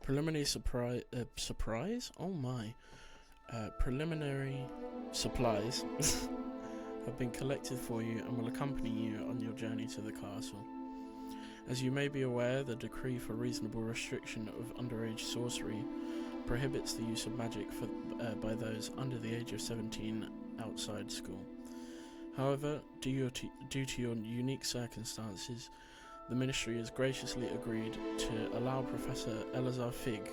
Preliminary surprise? Oh my. Preliminary supplies have been collected for you and will accompany you on your journey to the castle. As you may be aware, the decree for reasonable restriction of underage sorcery prohibits the use of magic by those under the age of 17 outside school. However, due to your unique circumstances, the Ministry has graciously agreed to allow Professor Elazar Fig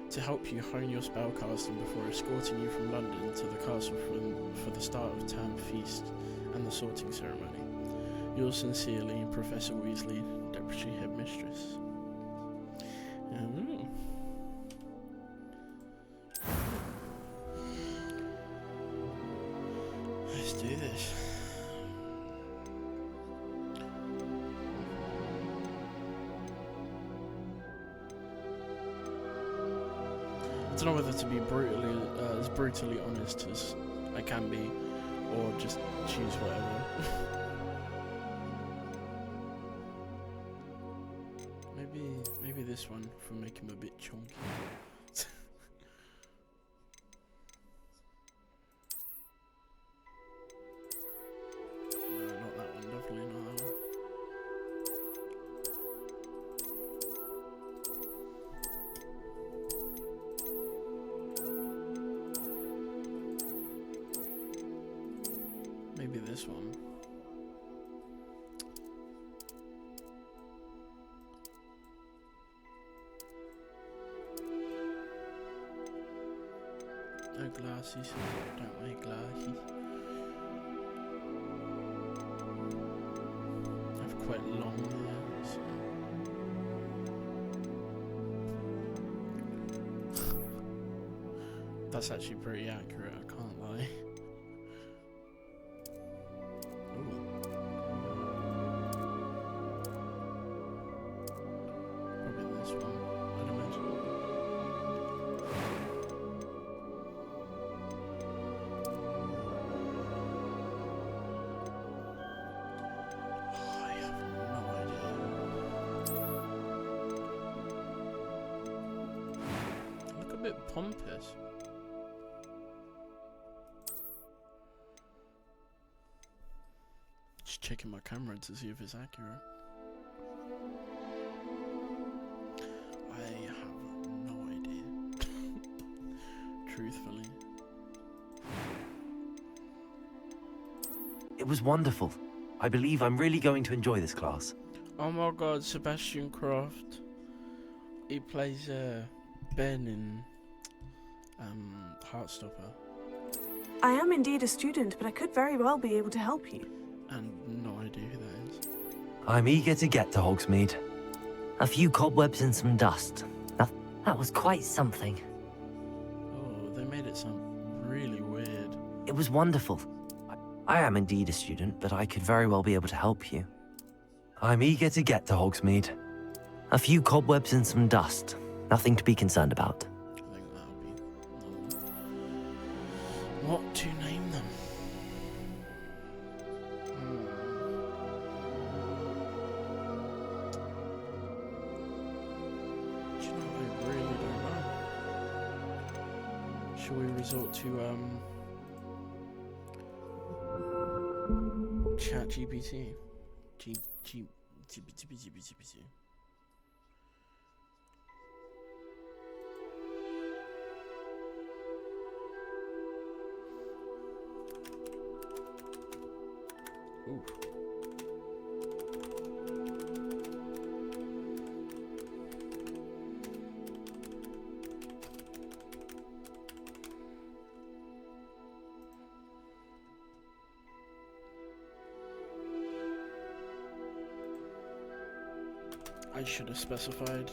to help you hone your spellcasting before escorting you from London to the castle for the start of term feast and the sorting ceremony. Yours sincerely, Professor Weasley, Deputy Headmistress. Let's do this. I don't know whether to be as brutally honest as I can be, or just choose whatever. maybe this one for make him a bit chunky. No, not that one. Definitely not that one. Maybe this one. No glasses. Don't wear glasses. I have quite long hair. So. That's actually pretty accurate, I can't lie. Bit pompous. Just checking my camera to see if it's accurate. I have no idea. Truthfully. It was wonderful. I believe I'm really going to enjoy this class. Oh my god, Sebastian Croft. He plays Ben in Heartstopper. I am indeed a student, but I could very well be able to help you. And no idea who that is. I'm eager to get to Hogsmeade. A few cobwebs and some dust. That was quite something. Oh, they made it sound really weird. It was wonderful. I am indeed a student, but I could very well be able to help you. I'm eager to get to Hogsmeade. A few cobwebs and some dust. Nothing to be concerned about. I think that'll be normal. What to name them? Do you know, I really don't know. Shall we resort to ChatGPT? GPT. Ooh. I should have specified.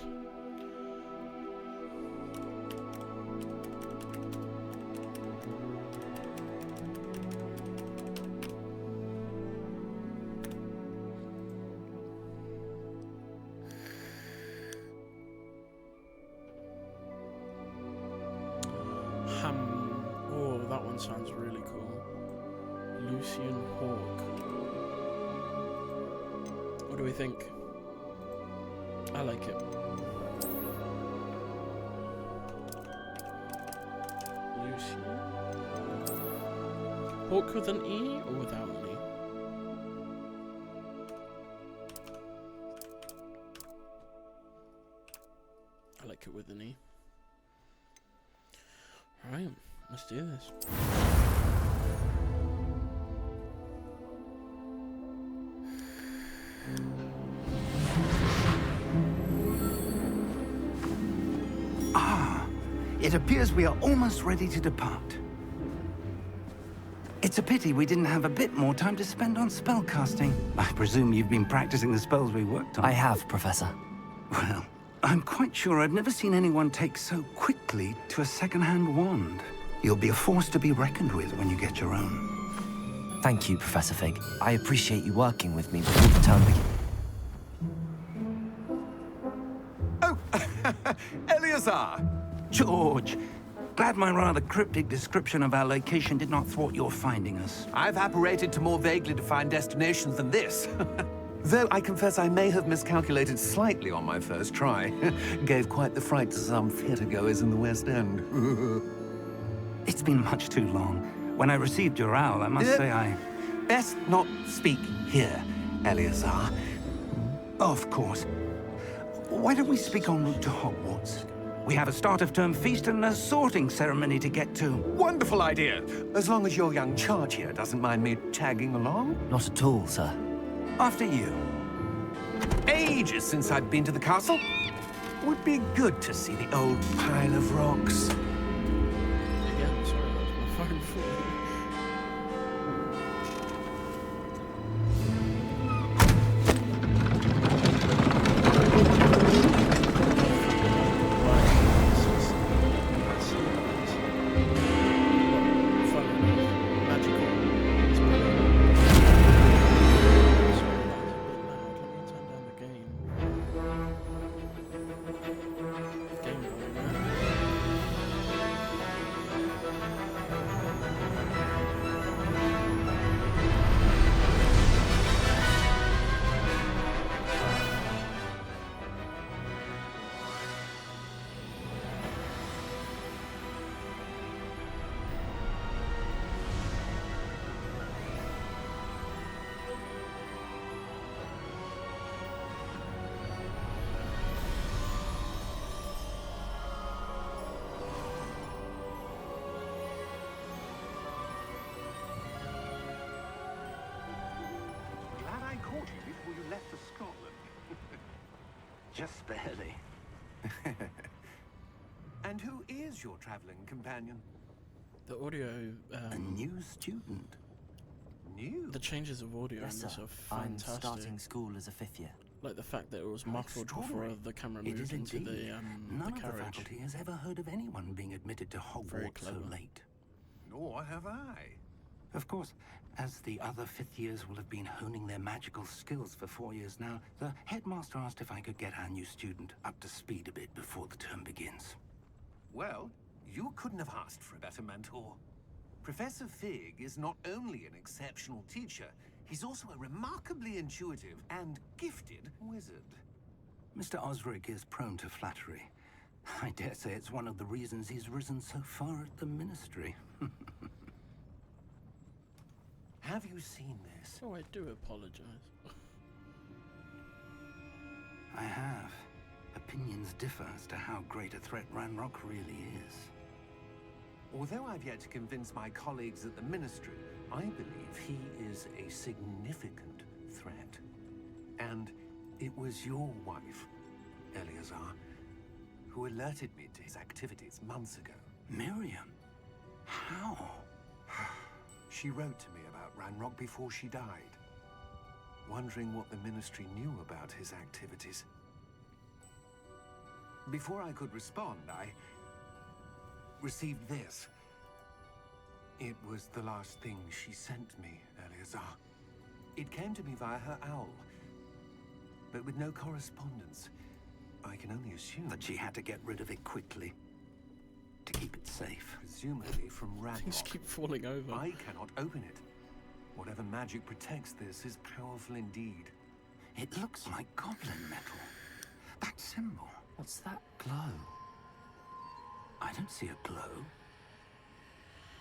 Oh, that one sounds really cool. Lucian Hawk. What do we think? I like it. Lucy. Hawk with an E or without an E? I like it with an E. Alright, let's do this. It appears we are almost ready to depart. It's a pity we didn't have a bit more time to spend on spellcasting. I presume you've been practicing the spells we worked on. I have, Professor. Well, I'm quite sure I've never seen anyone take so quickly to a second-hand wand. You'll be a force to be reckoned with when you get your own. Thank you, Professor Fig. I appreciate you working with me before the term begins. Oh, Eleazar! George, glad my rather cryptic description of our location did not thwart your finding us. I've apparated to more vaguely defined destinations than this. Though I confess I may have miscalculated slightly on my first try. Gave quite the fright to some theatre-goers in the West End. It's been much too long. When I received your owl, I must say I... Best not speak here, Eleazar. Of course. Why don't we speak en route to Hogwarts? We have a start-of-term feast and a sorting ceremony to get to. Wonderful idea! As long as your young charge here doesn't mind me tagging along. Not at all, sir. After you. Ages since I've been to the castle. Would be good to see the old pile of rocks. Again, sorry, that was my phone falling. Caught you before you left for Scotland. Just barely. And who is your traveling companion? The audio, A new student. New? the changes of audio in Yes, this sir. are I'm fantastic. starting school as a 5th year. Like the fact that it was muffled before Extraordinary. the camera It moved is into indeed. the None of the carriage. faculty has ever heard of anyone being admitted to Very Hogwarts so clever. late. Nor have I. Of course, as the other 5th years will have been honing their magical skills for 4 years now, the headmaster asked if I could get our new student up to speed a bit before the term begins. Well, you couldn't have asked for a better mentor. Professor Fig is not only an exceptional teacher, he's also a remarkably intuitive and gifted wizard. Mr. Osric is prone to flattery. I dare say it's one of the reasons he's risen so far at the Ministry. Have you seen this? Oh, I do apologize. I have. Opinions differ as to how great a threat Ranrock really is. Although I've yet to convince my colleagues at the Ministry, I believe he is a significant threat. And it was your wife, Eleazar, who alerted me to his activities months ago. Miriam? How? She wrote to me about Ranrock before she died, wondering what the Ministry knew about his activities. Before I could respond, I received this. It was the last thing she sent me, Eleazar. It came to me via her owl, but with no correspondence. I can only assume That she had to get rid of it quickly. To keep it safe. presumably from Things Ranrock. keep falling over. I cannot open it. Whatever magic protects this is powerful indeed. It looks like goblin metal. That symbol. What's that glow? I don't see a glow.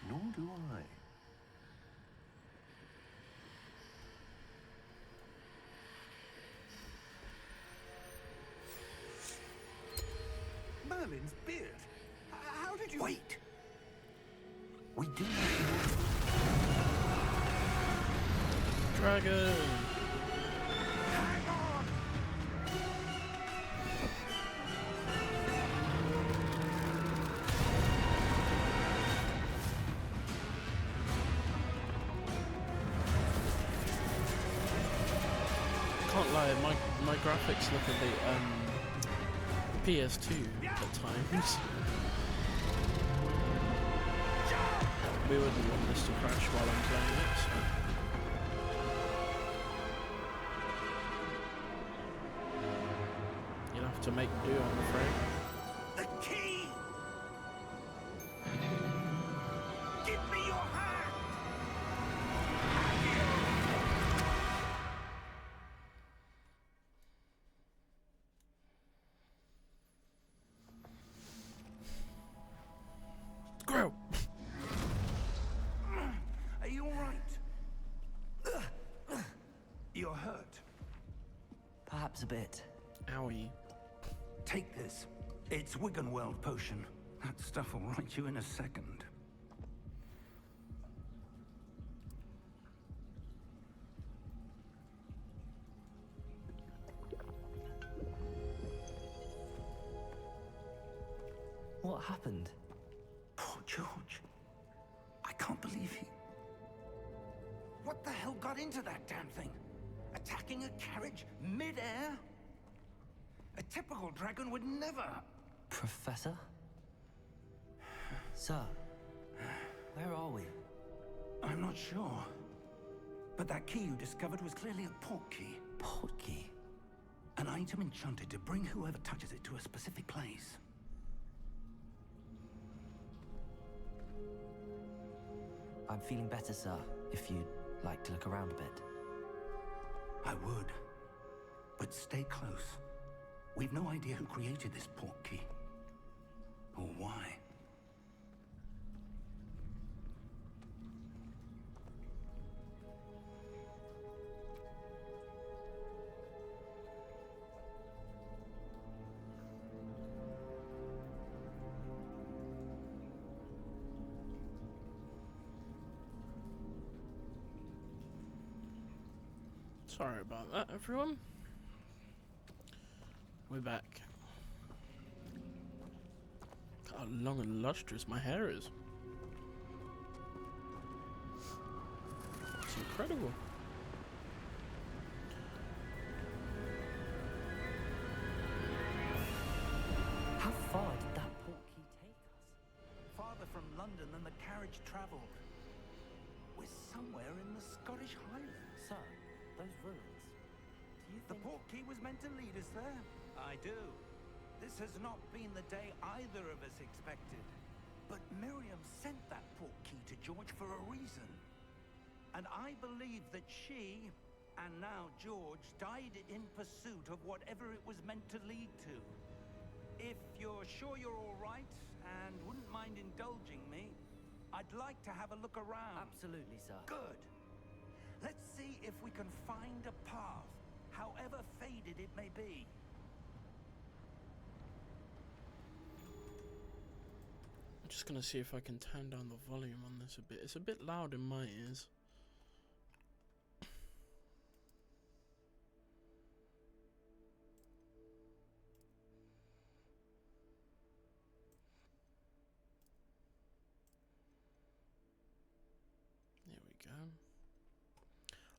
Nor do I. Merlin's beard. How did you... Wait! We do not Dragon! Hang on! Can't lie, my graphics look a bit PS2 at times. We wouldn't want this to crash while I'm playing it, so. You'll have to make do, I'm afraid. The key! Give me your hand! Grow! Are you all right? You're hurt. Perhaps a bit. Owie. Take this. It's Wiggenweld potion. That stuff will right you in a second. What happened? Poor George. I can't believe he... What the hell got into that damn thing? Attacking a carriage mid-air? A typical dragon would never... Professor? Sir, where are we? I'm not sure. But that key you discovered was clearly a port key. Port key? An item enchanted to bring whoever touches it to a specific place. I'm feeling better, sir, if you'd like to look around a bit. I would. But stay close. We've no idea who created this port key. Or why. Sorry about that, everyone. We're back. Look how long and lustrous my hair is. It's incredible. How far did that port key take us? Farther from London than the carriage travelled. We're somewhere in the Scottish Highlands. Sir, those ruins. Do you The think... port key was meant to lead us there. I do. This has not been the day either of us expected. But Miriam sent that port key to George for a reason. And I believe that she, and now George, died in pursuit of whatever it was meant to lead to. If you're sure you're all right, and wouldn't mind indulging me, I'd like to have a look around. Absolutely, sir. Good. Let's see if we can find a path, however faded it may be. I'm just gonna see if I can turn down the volume on this a bit. It's a bit loud in my ears. There we go.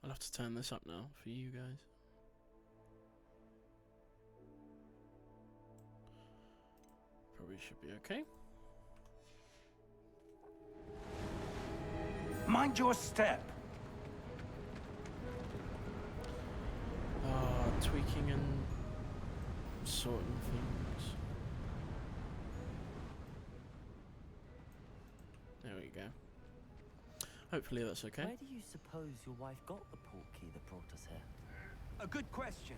I'll have to turn this up now for you guys. Probably should be okay. Mind your step. Tweaking and sorting things. There we go. Hopefully that's okay. Where do you suppose your wife got the port key that brought us here? A good question.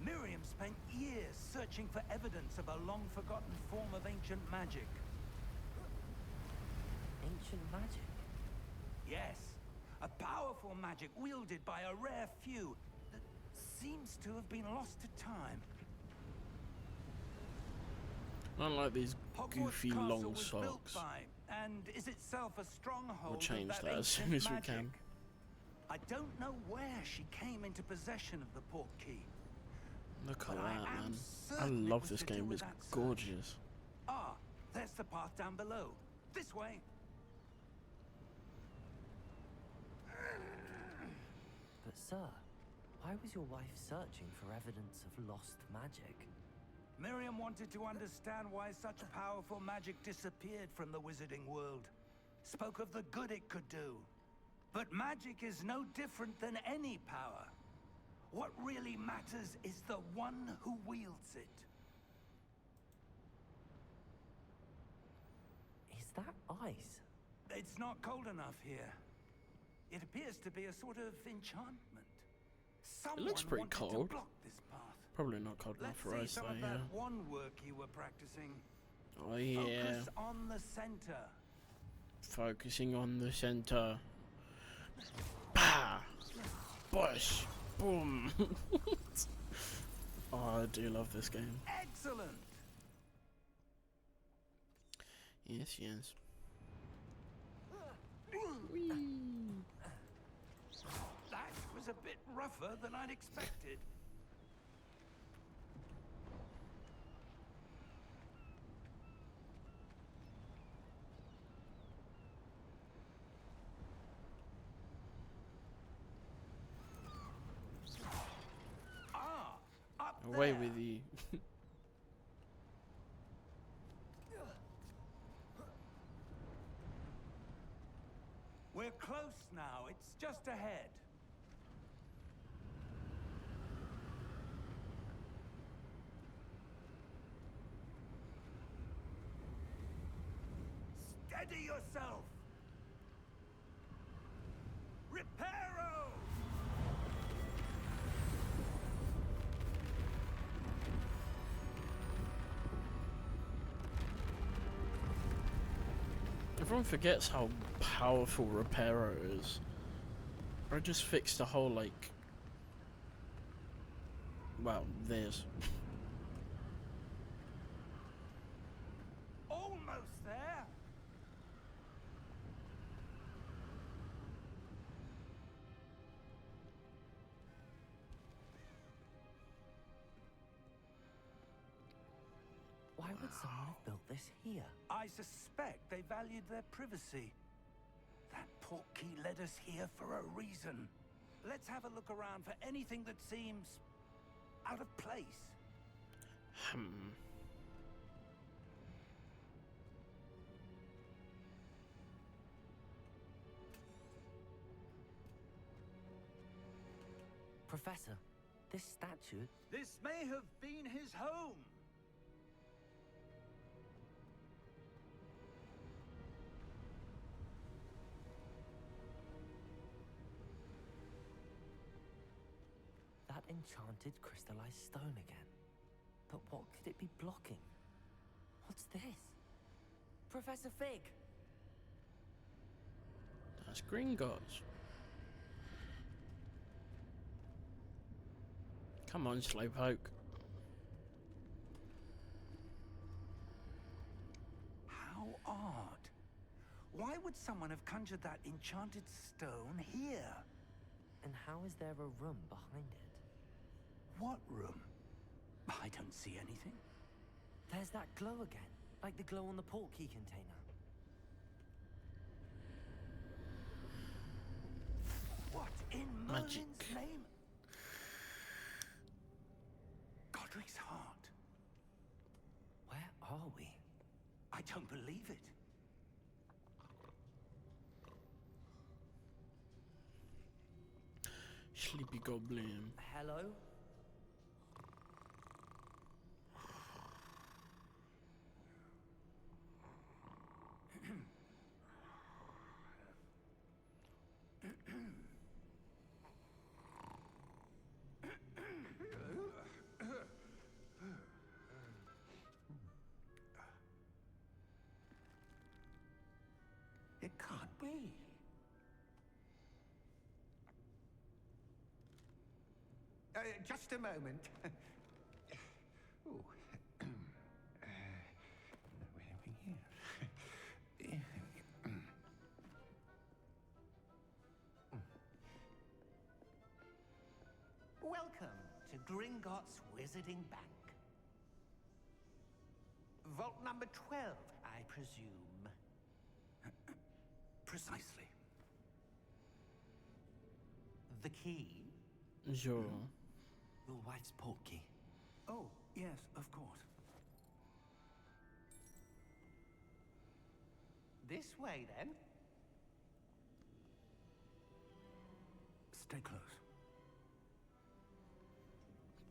Miriam spent years searching for evidence of a long-forgotten form of ancient magic. Ancient ancient magic. Yes, a powerful magic wielded by a rare few that seems to have been lost to time. I don't like these Hogwarts goofy Castle long was built socks. by, and is itself a stronghold We'll change of that as soon ancient as we magic. can. I don't know where she came into possession of the portkey. Look at But that, I am man. I certain it love was this to do game. with It's that search. gorgeous. Ah, there's the path down below. This way. But sir, why was your wife searching for evidence of lost magic? Miriam wanted to understand why such powerful magic disappeared from the wizarding world. Spoke of the good it could do. But magic is no different than any power. What really matters is the one who wields it. Is that ice? It's not cold enough here. It appears to be a sort of enchantment. Someone looks pretty wanted cold. to block this path. Probably not cold enough Let's for see us some though, of yeah. that one work you were practicing. Oh yeah. Focus on the center. Focusing on the center. Bah! Bush! Boom! Oh, I do love this game. Excellent. Yes, yes. That was a bit rougher than I'd expected. Ah, up Away there. with you. We're close now. It's just ahead. Steady yourself. Reparo! Everyone forgets how powerful Reparo is. I just fixed the whole, like... Well, this. Almost there. Why would someone have built this here? I suspect they valued their privacy. That portkey led us here for a reason. Let's have a look around for anything that seems out of place. Professor, this statue... This may have been his home. That enchanted crystallized stone again. But what could it be blocking? What's this? Professor Fig! That's Gringotts. Come on, Slowpoke. How odd. Why would someone have conjured that enchanted stone here? And how is there a room behind it? What room? I don't see anything. There's that glow again, like the glow on the portkey container. What in Magic. Merlin's name? Godric's heart. Where are we? I don't believe it. Sleepy Goblin. Hello? It Just a moment. Ooh. Where are we here? Welcome to Gringotts Wizarding Bank. Vault number 12, I presume. Precisely. The key? Sure. Your wife's portkey. Oh, yes, of course. This way, then. Stay close.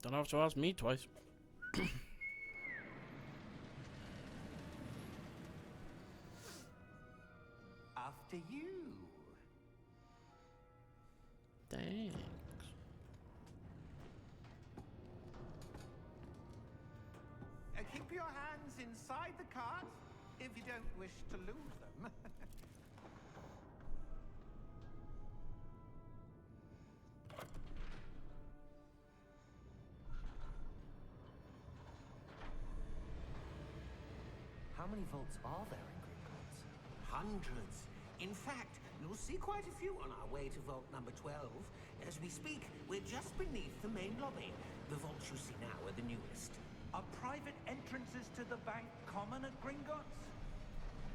Don't have to ask me twice. After you. Thanks. Keep your hands inside the cart if you don't wish to lose them. How many vaults are there in Gringotts? Hundreds. In fact, you'll see quite a few on our way to vault number 12. As we speak, we're just beneath the main lobby. The vaults you see now are the newest. Are private entrances to the bank common at Gringotts?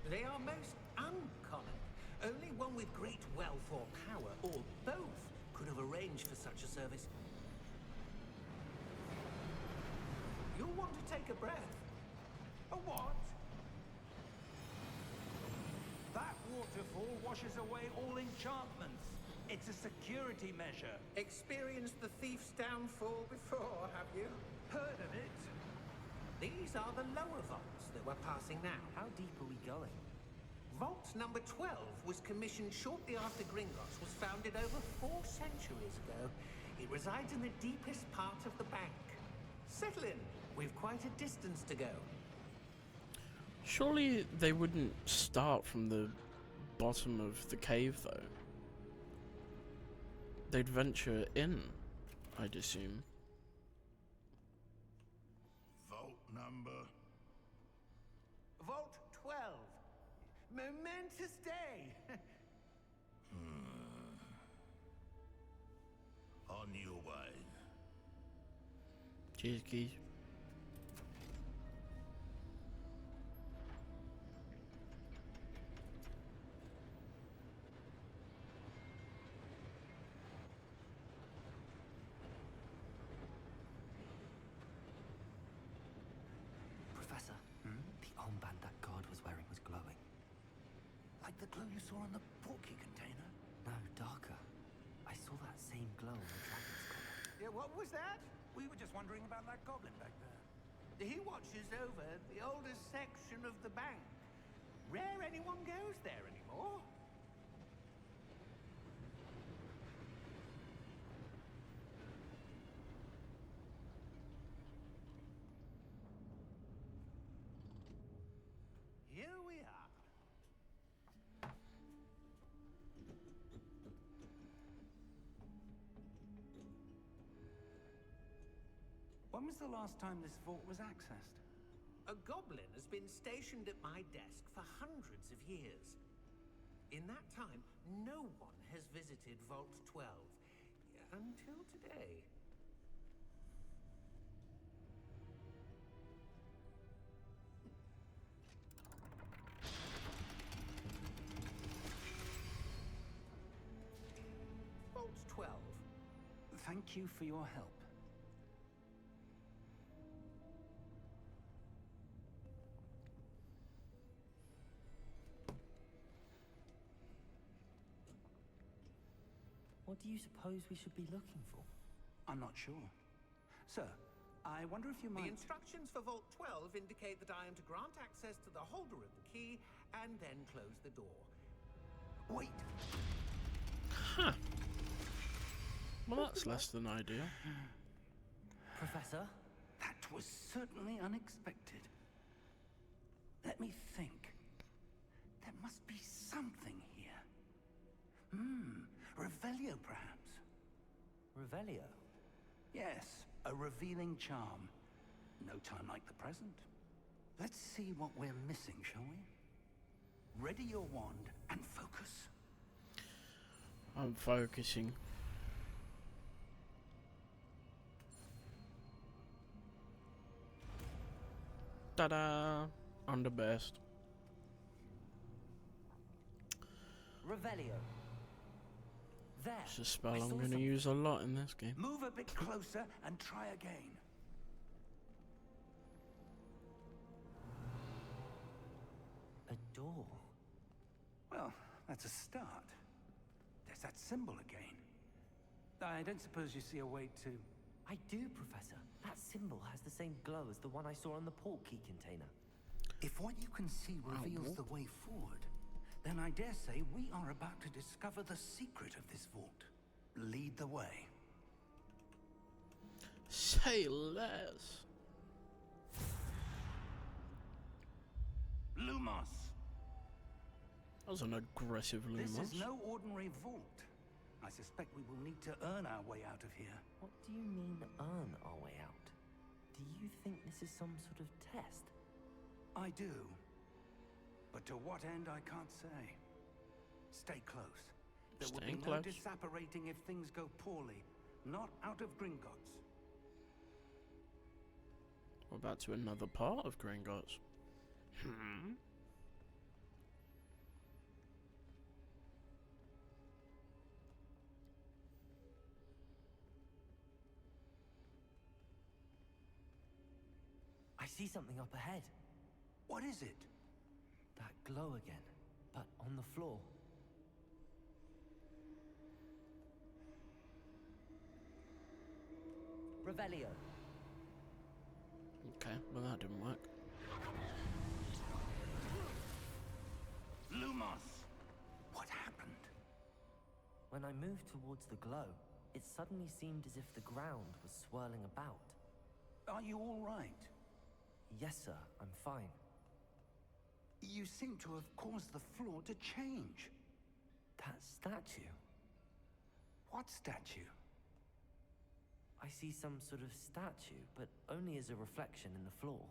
They are most uncommon. Only one with great wealth or power, or both, could have arranged for such a service. You'll want to take a breath. A what? That waterfall washes away all enchantments. It's a security measure. Experienced the thief's downfall before, have you? Heard of it? These are the lower vaults that we're passing now. How deep are we going? Vault number 12 was commissioned shortly after Gringotts was founded over 4 centuries ago. It resides in the deepest part of the bank. Settle in. We've quite a distance to go. Surely they wouldn't start from the bottom of the cave, though. They'd venture in, I'd assume. Vault number. Vault 12. Momentous day. On your way. Cheers, keys. Professor, the armband that guard was wearing was glowing. Like the glow you saw on the portkey container? No, darker. I saw that same glow on the dragon's collar. Yeah, what was that? We were just wondering about that goblin back there. He watches over the oldest section of the bank. Rare anyone goes there anymore. Here we are. When was the last time this vault was accessed? A goblin has been stationed at my desk for hundreds of years. In that time, no one has visited Vault 12. Until today. Vault 12. Thank you for your help. What do you suppose we should be looking for? I'm not sure. Sir, I wonder if you The might... instructions for Vault 12 indicate that I am to grant access to the holder of the key and then close the door. Wait! Huh. Well, that's less than ideal. Professor? That was certainly unexpected. Let me think. There must be something here. Revelio, perhaps. Revelio? Yes, a revealing charm. No time like the present. Let's see what we're missing, shall we? Ready your wand and focus. I'm focusing. Ta-da! I'm the best. Revelio. There. It's a spell I I'm saw going to something. use a lot in this game. Move a bit closer and try again. A door. Well, that's a start. There's that symbol again. I don't suppose you see a way to... I do, Professor. That symbol has the same glow as the one I saw on the port key container. If what you can see reveals the way forward, then I dare say we are about to discover the secret of this vault. Lead the way. Say less. Lumos! That was an aggressive Lumos. This is no ordinary vault. I suspect we will need to earn our way out of here. What do you mean, earn our way out? Do you think this is some sort of test? I do. But to what end, I can't say. Stay close. There will Staying be no close. disapparating if things go poorly. Not out of Gringotts. We're about to another part of Gringotts. I see something up ahead. What is it? That glow again, but on the floor. Revelio. Okay, well that didn't work. Lumos! What happened? When I moved towards the glow, it suddenly seemed as if the ground was swirling about. Are you all right? Yes, sir, I'm fine. You seem to have caused the floor to change. That statue. What statue? I see some sort of statue, but only as a reflection in the floor.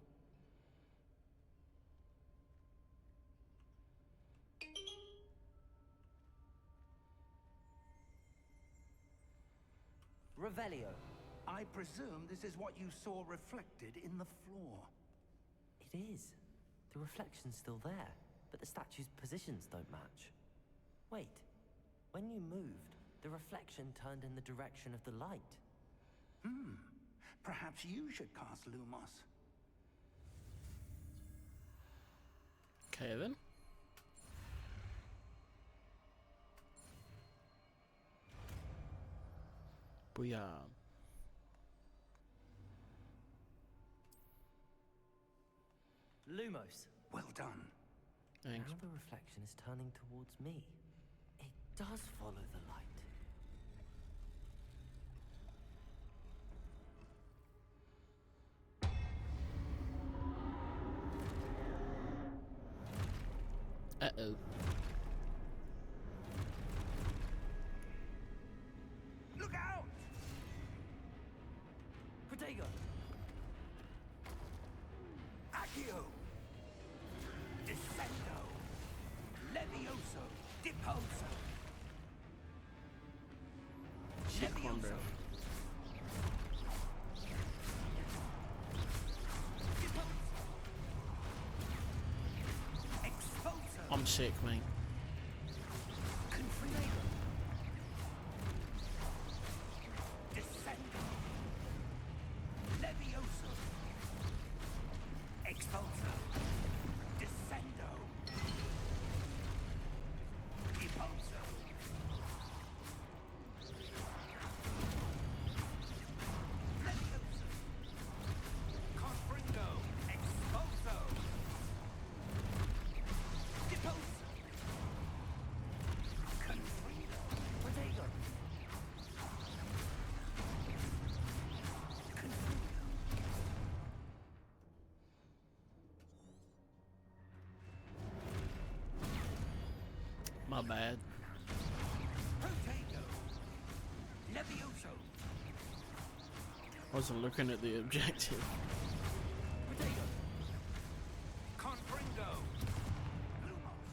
Revelio. I presume this is what you saw reflected in the floor. It is. The reflection's still there, but the statue's positions don't match. Wait. When you moved, the reflection turned in the direction of the light. Perhaps you should cast Lumos. Okay then. Booyah. Lumos. Well done. Thanks. Now the reflection is turning towards me. It does follow the light. Uh-oh. Look out! Protego! Accio! Descendo! Levioso! Deposo! Combo. Levioso! Deposo! Exposo! I'm sick, mate. Confringo! Descendo! Levioso! Expulso! Descendo! Repulso! Levioso! Confringo! Expulso! Deposo! Confringo! Protego! My bad. Protego! Levioso! Wasn't looking at the objective. Potato. Confringo. Lumos.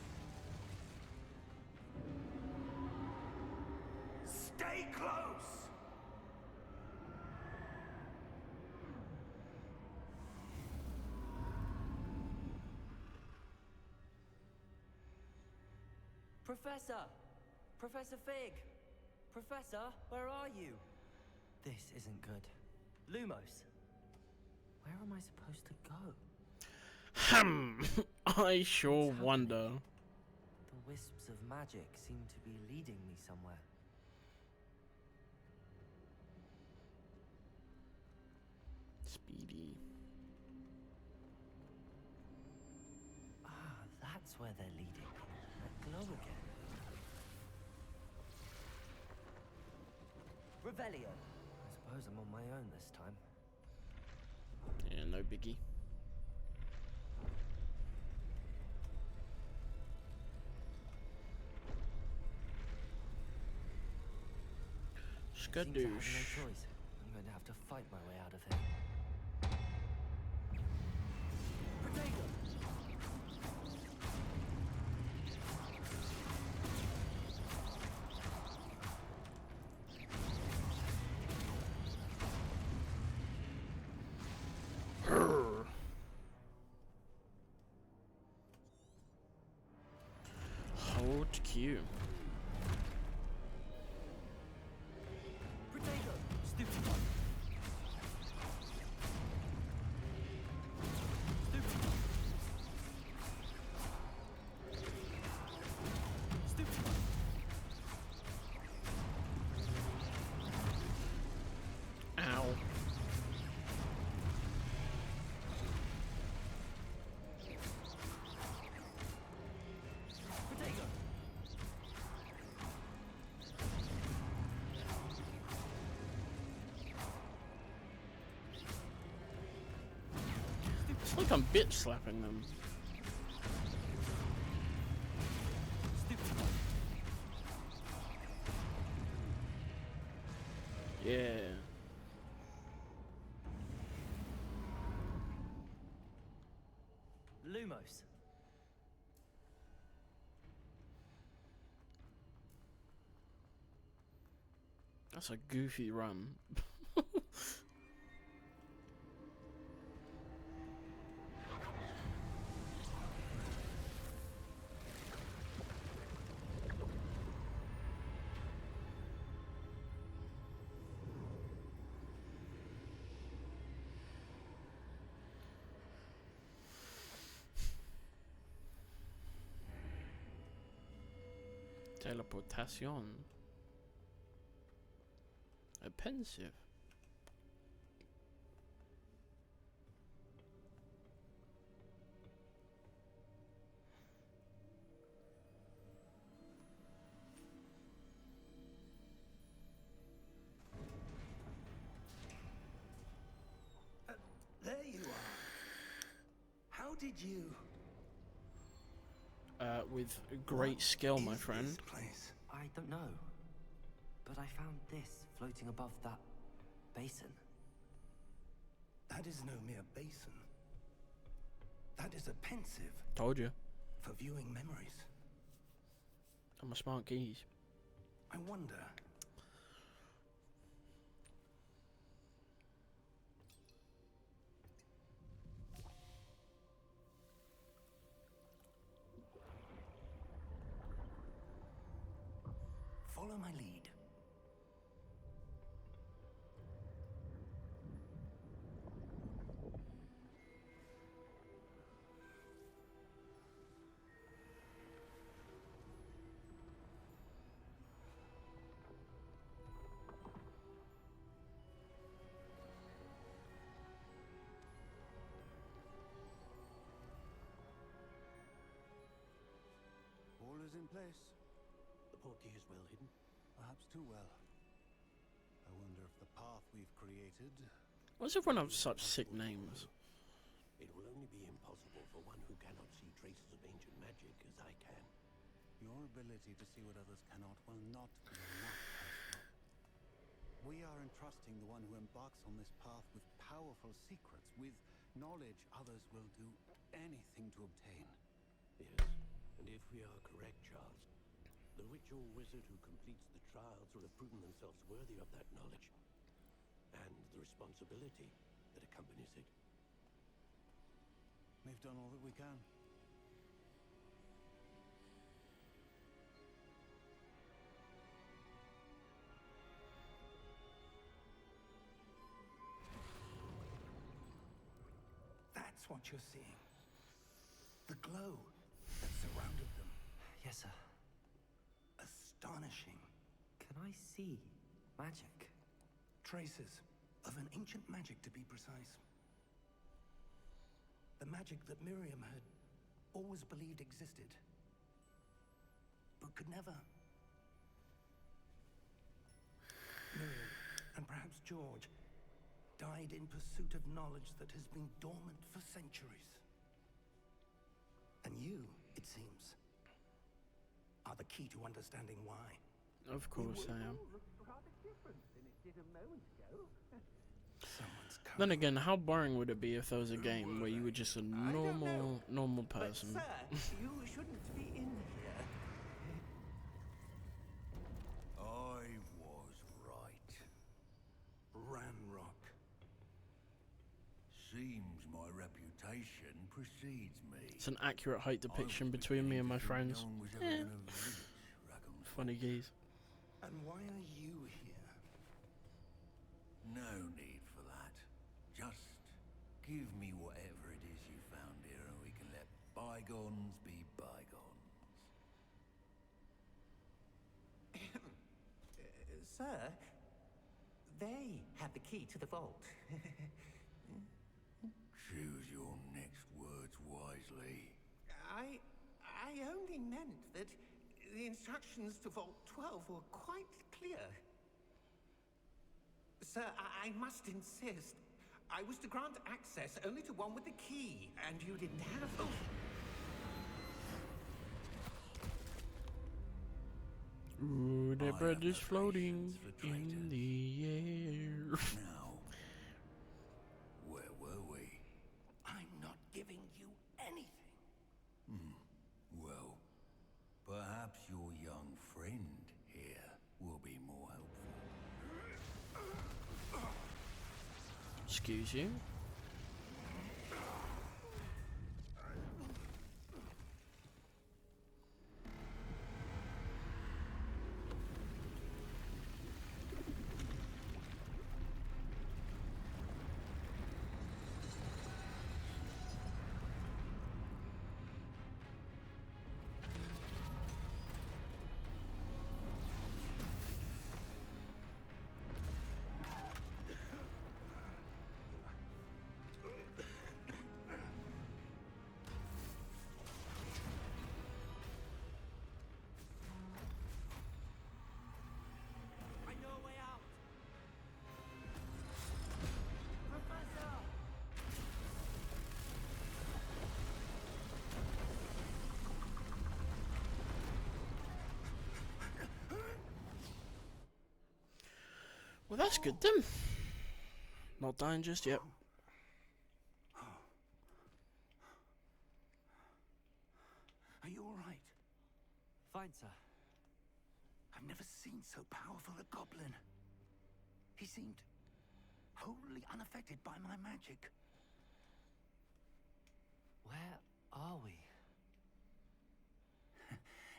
Stay close. Professor! Professor Fig! Professor, where are you? This isn't good. Lumos, where am I supposed to go? I sure What's wonder. happening? The wisps of magic seem to be leading me somewhere. Speedy. Ah, that's where they're leading me. That glow again. Revelio. I suppose I'm on my own this time. Yeah, no biggie. Seems I have no Skadoosh. choice. I'm going to have to fight my way out of here. Potato! Grr. Hold Q. Potato! Stupid one! Stupid one! Stupid one! Ow. Potato! It's like I'm bitch slapping them. Stupid one! Yeah. Lumos. That's a goofy run. Teleportation. A pensive. There you are. How did you? With great skill, my Is friend. this place? I don't know. But I found this floating above that basin. That is no mere basin. That is a pensive Told you. for viewing memories. I'm a smart geese. I wonder. Follow my lead. All is in place. The portkey is well hidden. Perhaps too well. I wonder if the path we've created... Why's everyone have such sick names? It will only be impossible for one who cannot see traces of ancient magic as I can. Your ability to see what others cannot will not be enough, Astra. We are entrusting the one who embarks on this path with powerful secrets, with knowledge others will do anything to obtain. Yes, and if we are correct, Charles, the ritual wizard who completes the trials will have proven themselves worthy of that knowledge, and the responsibility that accompanies it. We've done all that we can. That's what you're seeing. The glow that surrounded them. Yes, sir. Astonishing. Can I see magic? Traces of an ancient magic, to be precise. The magic that Miriam had always believed existed, but could never. Miriam, and perhaps George, died in pursuit of knowledge that has been dormant for centuries. And you, it seems, are the key to understanding why. Of course I am. Someone's Then come. again, how boring would it be if there was a game where you were just a normal person? But, sir, you shouldn't be in here. I was right. Ranrock. Seems my reputation precedes me. It's an accurate height depiction between me and my friends. Eh, funny geese. And why are you here? No need for that. Just give me whatever it is you found here and we can let bygones be bygones. Sir, they have the key to the vault. Choose your next words wisely. I only meant that the instructions to Vault 12 were quite clear. Sir, I must insist. I was to grant access only to one with the key, and you didn't have... Oh. Ooh, the I bread have is no floating patience for in traitors. the air. Now, where were we? I'm not giving you anything. Well, perhaps your young friend here will be more helpful. Excuse you. I know a way out! Professor! Well, that's good then. Not dying just yet. Are you all right? Fine, sir. I've never seen so powerful a goblin. He seemed wholly unaffected by my magic. Where are we?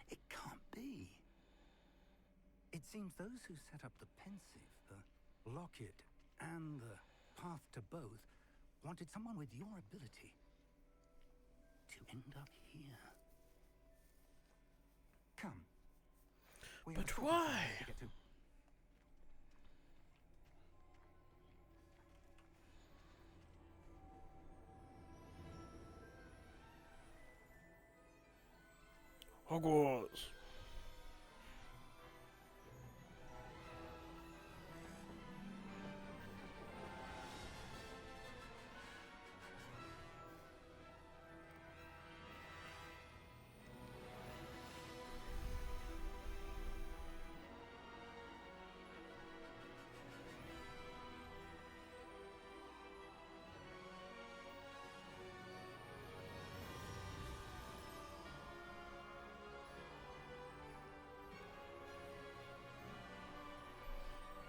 It can't be. It seems those who set up the pensive, the locket, and the path to both wanted someone with your ability to end up here. Come. We But have short why? time to get to. Hogwarts.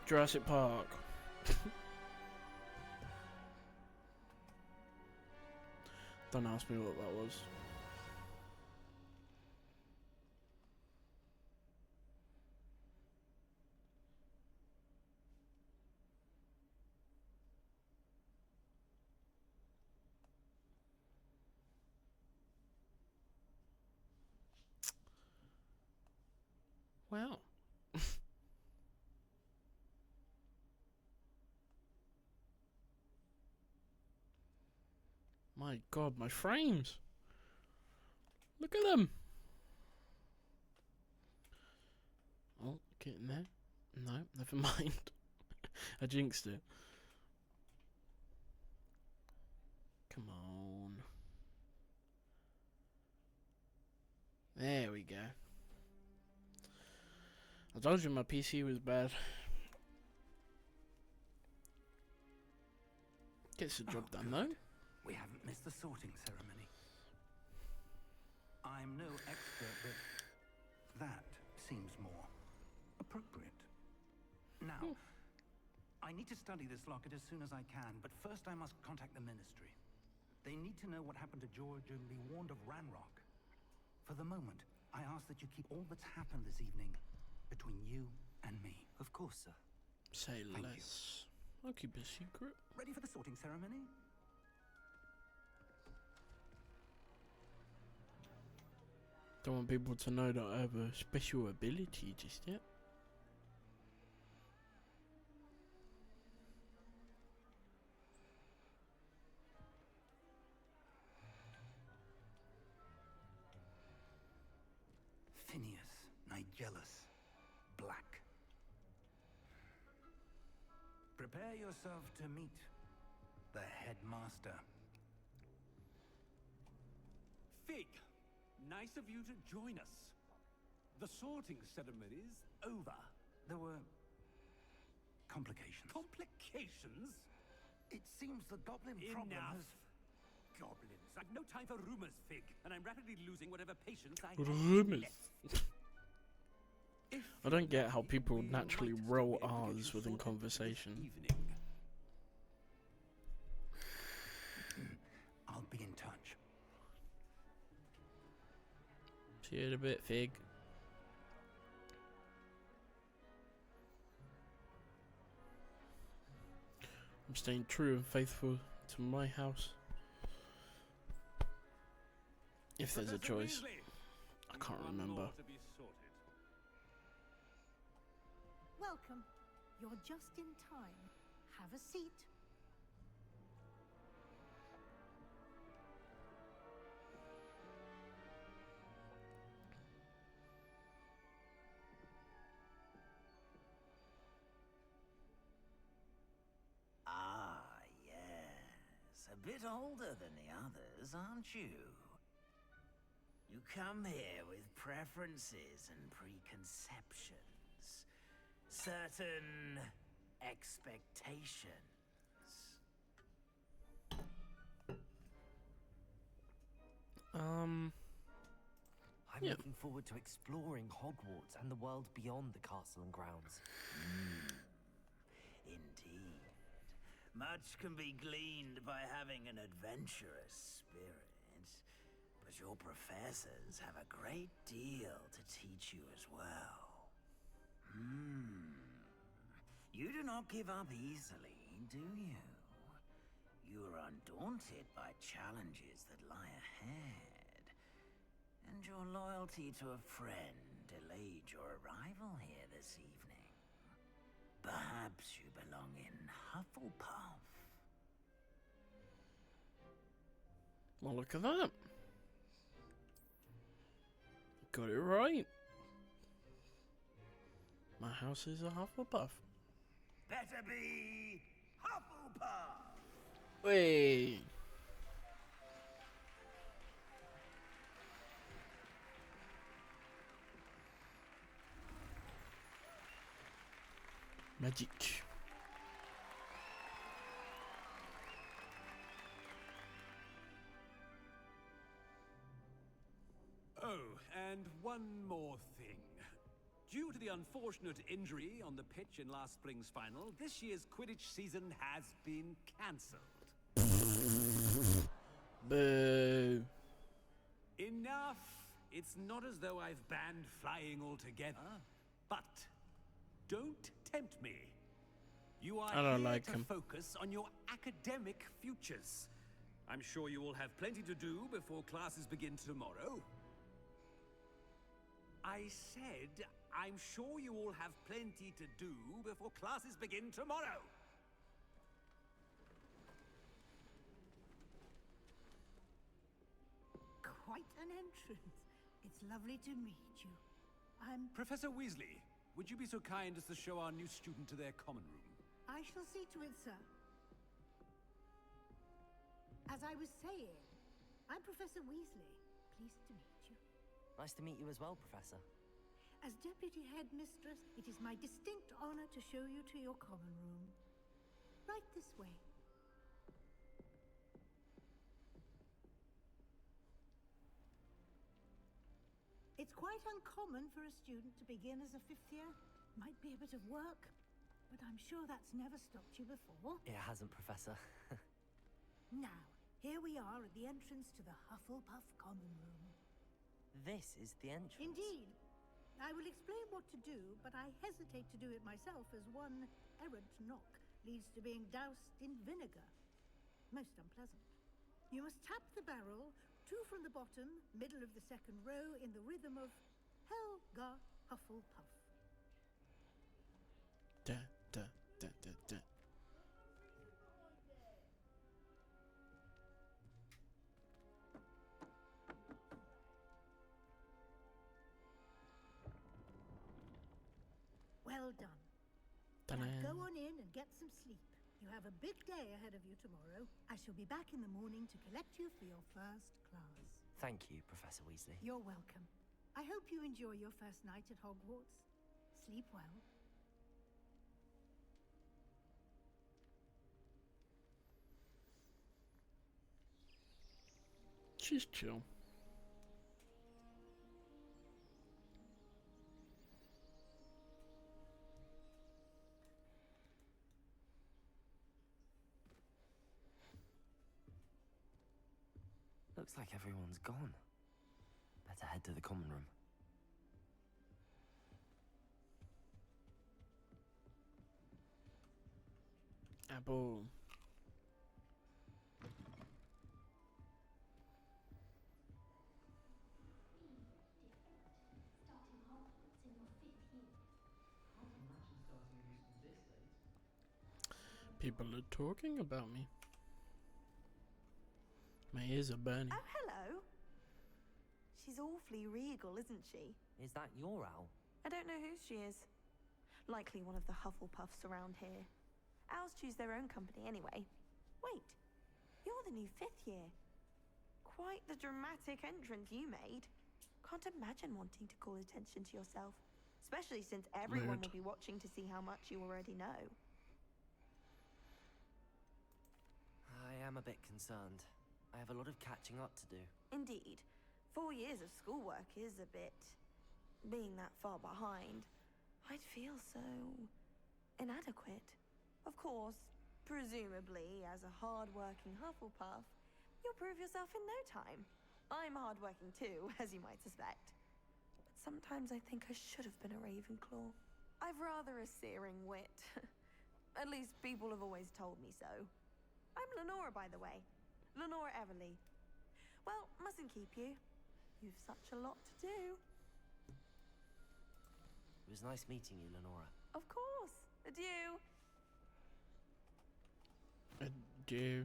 Jurassic Park. Don't ask me what that was. Wow. My God, my frames. Look at them. Oh, getting there. No, never mind. I jinxed it. Come on. There we go. I told you my PC was bad. Gets the job done though. We haven't missed the sorting ceremony. I'm no expert, but that seems more appropriate. Now, I need to study this locket as soon as I can, but first I must contact the Ministry. They need to know what happened to George and be warned of Ranrock. For the moment, I ask that you keep all that's happened this evening between you and me. Of course, sir. Say Thank less. I'll keep it secret. Ready for the sorting ceremony? Don't want people to know that I have a special ability just yet. Phineas, Nigellus, Black. Prepare yourself to meet the headmaster. Fig, nice of you to join us. The sorting ceremony's over. There were complications. Complications? It seems the goblin problem Enough. has... Goblins. I've no time for rumors, Fig, and I'm rapidly losing whatever patience I have Rumors. left. I don't get how people We'll naturally like to roll be able to get R's you within sorted this conversation. evening. I'll be in touch. See you in a bit, Fig. I'm staying true and faithful to my house. If there's a Professor choice. Weasley, I can't one remember. more to be sorted. Welcome. You're just in time. Have a seat. Ah, yes. A bit older than the others, aren't you? You come here with preferences and preconceptions. Certain expectations. I'm Yeah. looking forward to exploring Hogwarts and the world beyond the castle and grounds. Indeed. Much can be gleaned by having an adventurous spirit, but your professors have a great deal to teach you as well. You do not give up easily, do you? You are undaunted by challenges that lie ahead, and your loyalty to a friend delayed your arrival here this evening. Perhaps you belong in Hufflepuff. Well, look at that. Got it right. My house is a Hufflepuff. Better be Hufflepuff! Hey. Magic. Oh, and one more thing. Due to the unfortunate injury on the pitch in last spring's final, this year's Quidditch season has been cancelled. Boo. Enough! It's not as though I've banned flying altogether, but don't tempt me. You are I don't here like to him. focus on your academic futures. I'm sure you all have plenty to do before classes begin tomorrow. I said, I'm sure you all have plenty to do before classes begin tomorrow. Quite an entrance. It's lovely to meet you. I'm... Professor Weasley, would you be so kind as to show our new student to their common room? I shall see to it, sir. As I was saying, I'm Professor Weasley. Pleased to meet you. Nice to meet you as well, Professor. As Deputy Headmistress, it is my distinct honor to show you to your common room. Right this way. It's quite uncommon for a student to begin as a fifth year. Might be a bit of work, but I'm sure that's never stopped you before. It hasn't, Professor. Now, here we are at the entrance to the Hufflepuff common room. This is the entrance. Indeed. I will explain what to do, but I hesitate to do it myself as one errant knock leads to being doused in vinegar. Most unpleasant. You must tap the barrel, 2 from the bottom, middle of the second row, in the rhythm of Helga Hufflepuff. Da, da, da, da, da. Well done. Ta-da. Now go on in and get some sleep. You have a big day ahead of you tomorrow. I shall be back in the morning to collect you for your first class. Thank you, Professor Weasley. You're welcome. I hope you enjoy your first night at Hogwarts. Sleep well. She's chill. Looks like everyone's gone. Better head to the common room. Apple. People are talking about me. My ears are burning. Oh, hello. She's awfully regal, isn't she? Is that your owl? I don't know who she is. Likely one of the Hufflepuffs around here. Owls choose their own company anyway. Wait, you're the new 5th year. Quite the dramatic entrance you made. Can't imagine wanting to call attention to yourself, especially since everyone Weird. will be watching to see how much you already know. I am a bit concerned. I have a lot of catching up to do. Indeed. 4 years of schoolwork is a bit... being that far behind. I'd feel so... inadequate. Of course, presumably, as a hard-working Hufflepuff, you'll prove yourself in no time. I'm hard-working too, as you might suspect. But sometimes I think I should have been a Ravenclaw. I've rather a searing wit. At least people have always told me so. I'm Lenora, by the way. Lenora Everly. Well, mustn't keep you. You've such a lot to do. It was nice meeting you, Lenora. Of course. Adieu. Adieu.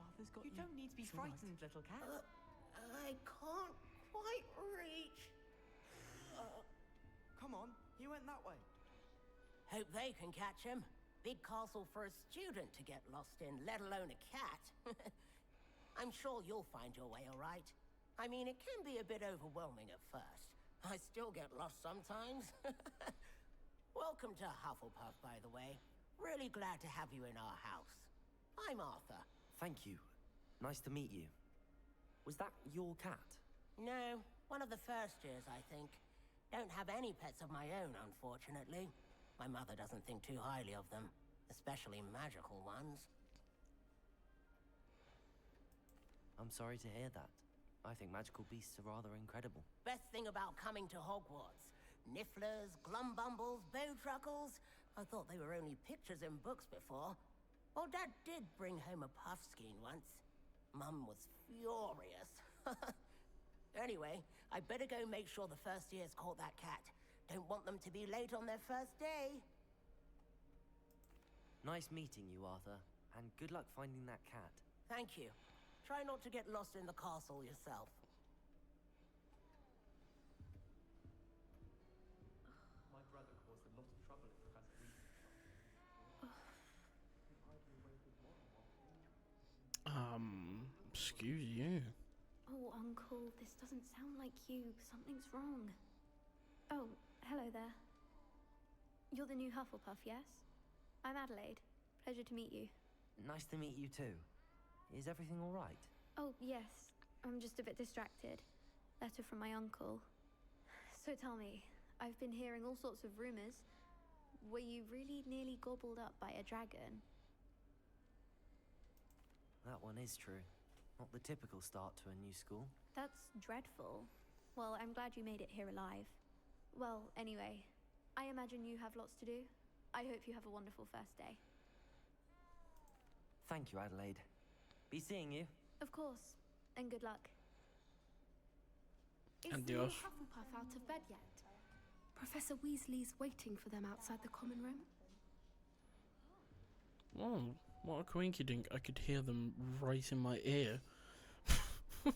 Arthur's got You don't need to be frightened, little cat. I can't quite reach. Come on, he went that way. Hope they can catch him. Big castle for a student to get lost in, let alone a cat. I'm sure you'll find your way all right. I mean, it can be a bit overwhelming at first. I still get lost sometimes. Welcome to Hufflepuff, by the way. Really glad to have you in our house. I'm Arthur. Thank you. Nice to meet you. Was that your cat? No, one of the first years, I think. Don't have any pets of my own, unfortunately. My mother doesn't think too highly of them, especially magical ones. I'm sorry to hear that. I think magical beasts are rather incredible. Best thing about coming to Hogwarts. Nifflers, glumbumbles, bowtruckles. I thought they were only pictures in books before. Well, Dad did bring home a puffskein once. Mum was furious. Anyway, I better go make sure the first years caught that cat. Don't want them to be late on their first day. Nice meeting you, Arthur. And good luck finding that cat. Thank you. Try not to get lost in the castle yourself. My brother caused a lot of trouble at Professor Excuse you. Oh, Uncle, this doesn't sound like you. Something's wrong. Oh, hello there. You're the new Hufflepuff, yes? I'm Adelaide. Pleasure to meet you. Nice to meet you too. Is everything all right? Oh, yes. I'm just a bit distracted. Letter from my uncle. So tell me, I've been hearing all sorts of rumors. Were you really nearly gobbled up by a dragon? That one is true. Not the typical start to a new school. That's dreadful. Well, I'm glad you made it here alive. Well, anyway, I imagine you have lots to do. I hope you have a wonderful first day. Thank you, Adelaide. Be seeing you. Of course, and good luck. Is the new Hufflepuff out of bed yet? Professor Weasley's waiting for them outside the common room. Whoa, what a coinky dink. I could hear them right in my ear. Good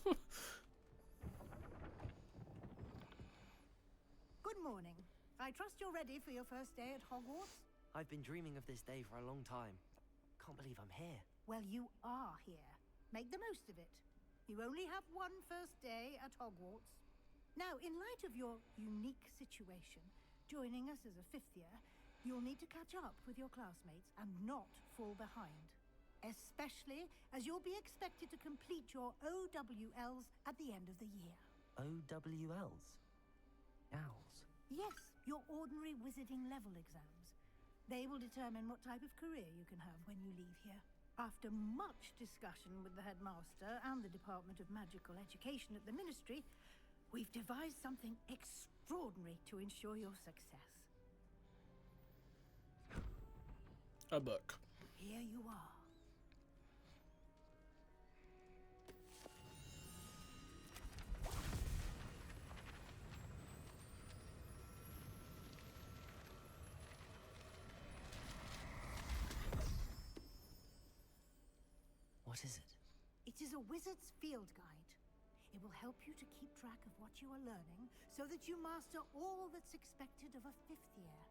morning. I trust you're ready for your first day at Hogwarts? I've been dreaming of this day for a long time. Can't believe I'm here. Well, you are here. Make the most of it. You only have one first day at Hogwarts. Now, in light of your unique situation, joining us as a fifth year, you'll need to catch up with your classmates and not fall behind. Especially as you'll be expected to complete your OWLs at the end of the year. OWLs? Owls? Yes, your ordinary wizarding level exams. They will determine what type of career you can have when you leave here. After much discussion with the headmaster and the Department of Magical Education at the Ministry, we've devised something extraordinary to ensure your success. A book. Here you are. What is it? It is a wizard's field guide. It will help you to keep track of what you are learning so that you master all that's expected of a fifth year.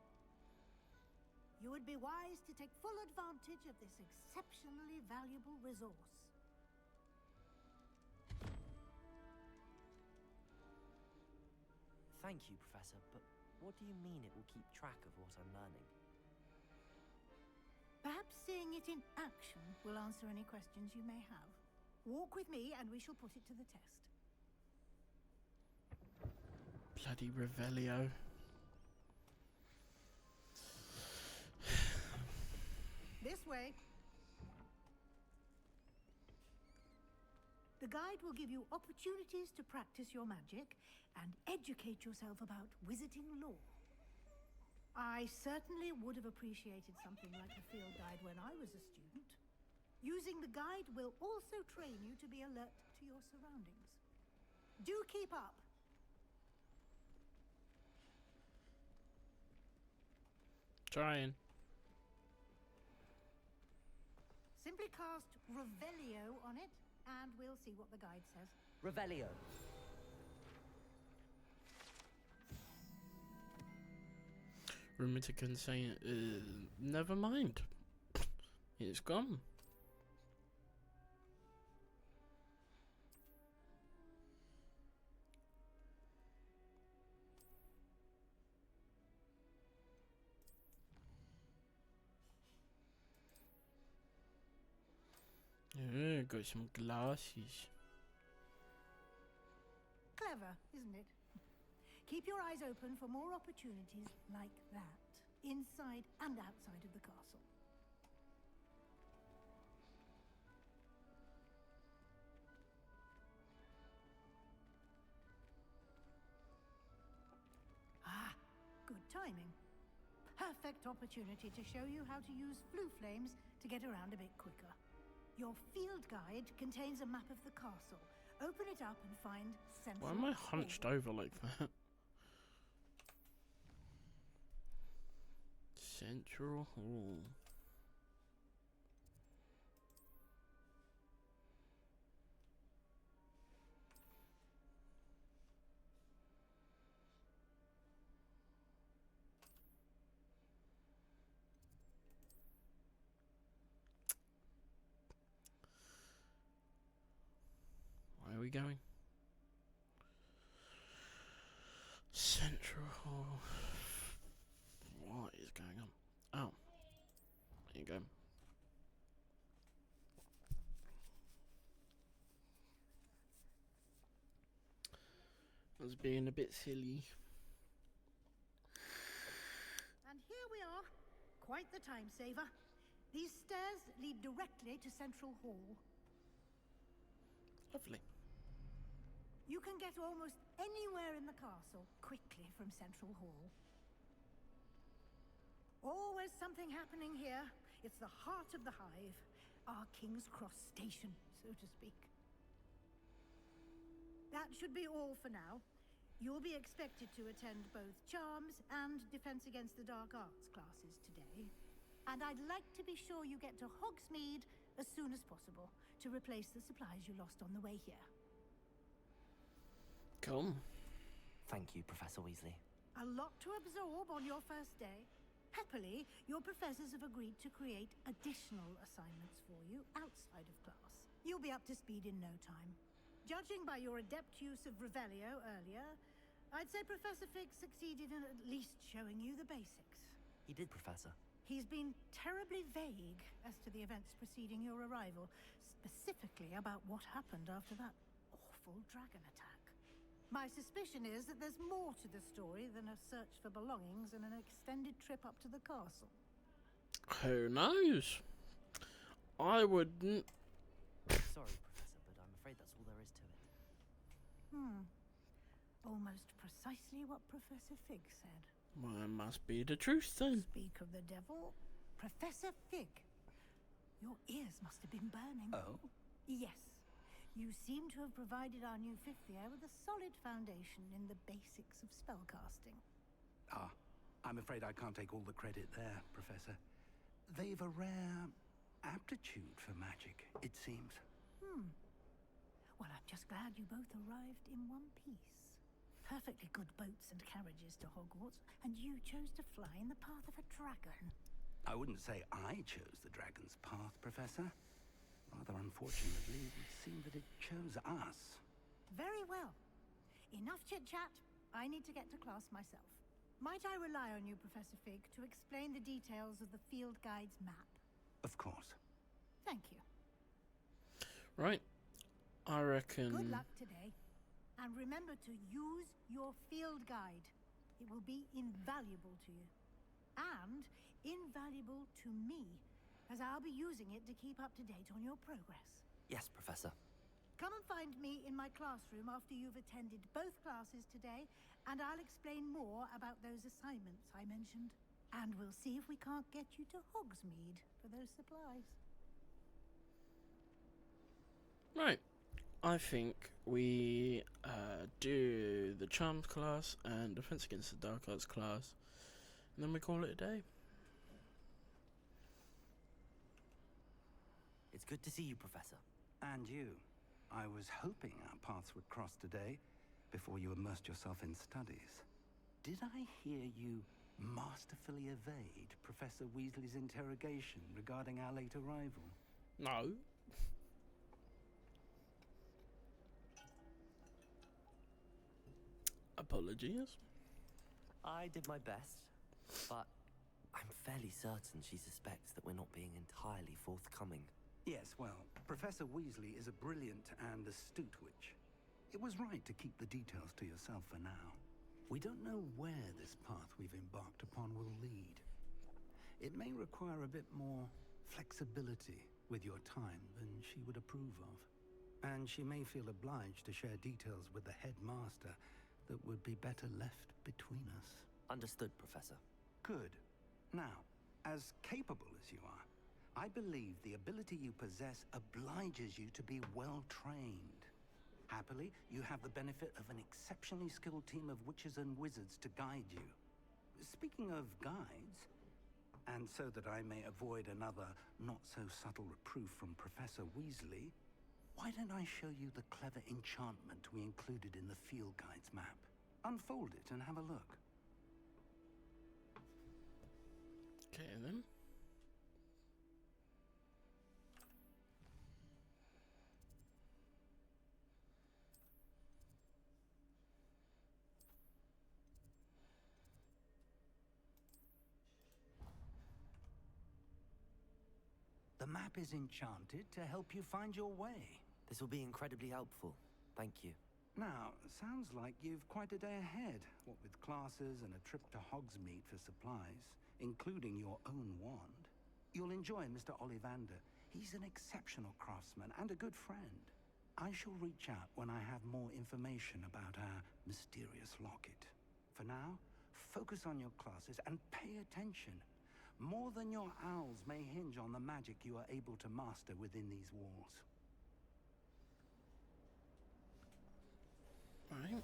You would be wise to take full advantage of this exceptionally valuable resource. Thank you, Professor, but what do you mean it will keep track of what I'm learning? Perhaps seeing it in action will answer any questions you may have. Walk with me and we shall put it to the test. Bloody Revelio. This way. The guide will give you opportunities to practice your magic and educate yourself about wizarding lore. I certainly would have appreciated something like a field guide when I was a student. Using the guide will also train you to be alert to your surroundings. Do keep up. Trying. Simply cast Revelio on it, and we'll see what the guide says. Revelio. Rheumatic saying, never mind. It's gone. Yeah, got some glasses. Clever, isn't it? Keep your eyes open for more opportunities like that, inside and outside of the castle. Ah, good timing. Perfect opportunity to show you how to use flue flames to get around a bit quicker. Your field guide contains a map of the castle. Open it up and find Central Why am I Hall. hunched over like that? Central Hall. Where are we going? Central Hall. What is going on? Oh. There you go. I was being a bit silly. And here we are. Quite the time saver. These stairs lead directly to Central Hall. Lovely. You can get almost anywhere in the castle quickly from Central Hall. Always something happening here. It's the heart of the hive. Our King's Cross station, so to speak. That should be all for now. You'll be expected to attend both Charms and Defense Against the Dark Arts classes today. And I'd like to be sure you get to Hogsmeade as soon as possible to replace the supplies you lost on the way here. Cool. Thank you, Professor Weasley. A lot to absorb on your first day. Happily, your professors have agreed to create additional assignments for you outside of class. You'll be up to speed in no time. Judging by your adept use of Revelio earlier, I'd say Professor Fig succeeded in at least showing you the basics. He did, Professor. He's been terribly vague as to the events preceding your arrival, specifically about what happened after that awful dragon attack. My suspicion is that there's more to the story than a search for belongings and an extended trip up to the castle. Who knows? I wouldn't. Sorry, Professor, but I'm afraid that's all there is to it. Almost precisely what Professor Fig said. Well, it must be the truth then. Speak of the devil, Professor Fig. Your ears must have been burning. Oh? Yes. You seem to have provided our new fifth year with a solid foundation in the basics of spellcasting. Ah, I'm afraid I can't take all the credit there, Professor. They've a rare aptitude for magic, it seems. Well, I'm just glad you both arrived in one piece. Perfectly good boats and carriages to Hogwarts, and you chose to fly in the path of a dragon. I wouldn't say I chose the dragon's path, Professor. Rather unfortunately, it would seem that it chose us. Very well. Enough chit-chat. I need to get to class myself. Might I rely on you, Professor Fig, to explain the details of the field guide's map? Of course. Thank you. Right. I reckon. Good luck today. And remember to use your field guide. It will be invaluable to you. And invaluable to me, as I'll be using it to keep up to date on your progress. Yes, Professor. Come and find me in my classroom after you've attended both classes today, and I'll explain more about those assignments I mentioned. And we'll see if we can't get you to Hogsmeade for those supplies. Right. I think we do the Charms class and Defense Against the Dark Arts class, and then we call it a day. It's good to see you, Professor. And you. I was hoping our paths would cross today, before you immersed yourself in studies. Did I hear you masterfully evade Professor Weasley's interrogation regarding our late arrival? No. Apologies. I did my best, but I'm fairly certain she suspects that we're not being entirely forthcoming. Yes, well, Professor Weasley is a brilliant and astute witch. It was right to keep the details to yourself for now. We don't know where this path we've embarked upon will lead. It may require a bit more flexibility with your time than she would approve of. And she may feel obliged to share details with the headmaster that would be better left between us. Understood, Professor. Good. Now, as capable as you are, I believe the ability you possess obliges you to be well trained. Happily, you have the benefit of an exceptionally skilled team of witches and wizards to guide you. Speaking of guides, and so that I may avoid another not-so-subtle reproof from Professor Weasley, why don't I show you the clever enchantment we included in the field guide's map? Unfold it and have a look. Okay, then. The map is enchanted to help you find your way. This will be incredibly helpful. Thank you. Now, sounds like you've quite a day ahead, what with classes and a trip to Hogsmeade for supplies, including your own wand. You'll enjoy Mr. Ollivander. He's an exceptional craftsman and a good friend. I shall reach out when I have more information about our mysterious locket. For now, focus on your classes and pay attention. More than your owls may hinge on the magic you are able to master within these walls. Alright.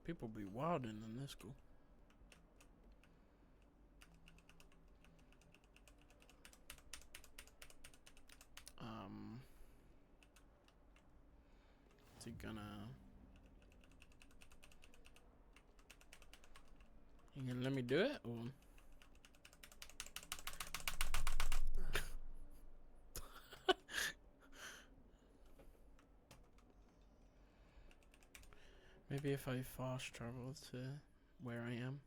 People be wilding in this school. Is he gonna... You gonna let me do it, or... Maybe if I fast travel to where I am.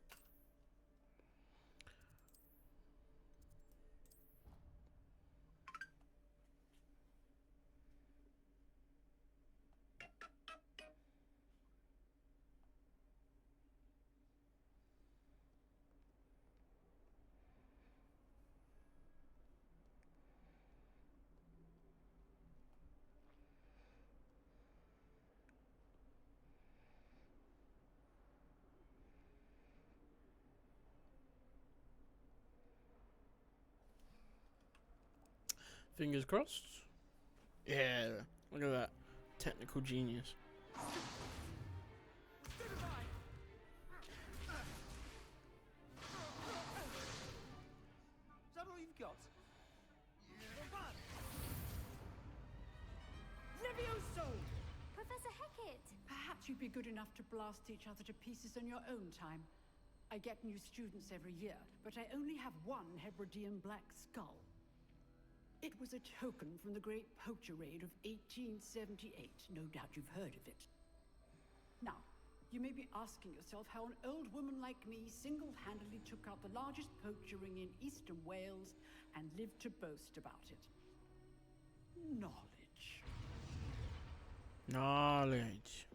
Fingers crossed. Yeah, look at that. Technical genius. Is that all you've got? Levioso! Professor Hecat! Perhaps you'd be good enough to blast each other to pieces on your own time. I get new students every year, but I only have one Hebridean black skull. It was a token from the Great Poacher Raid of 1878. No doubt you've heard of it. Now, you may be asking yourself how an old woman like me single-handedly took out the largest poacher ring in eastern Wales and lived to boast about it. Knowledge. Knowledge.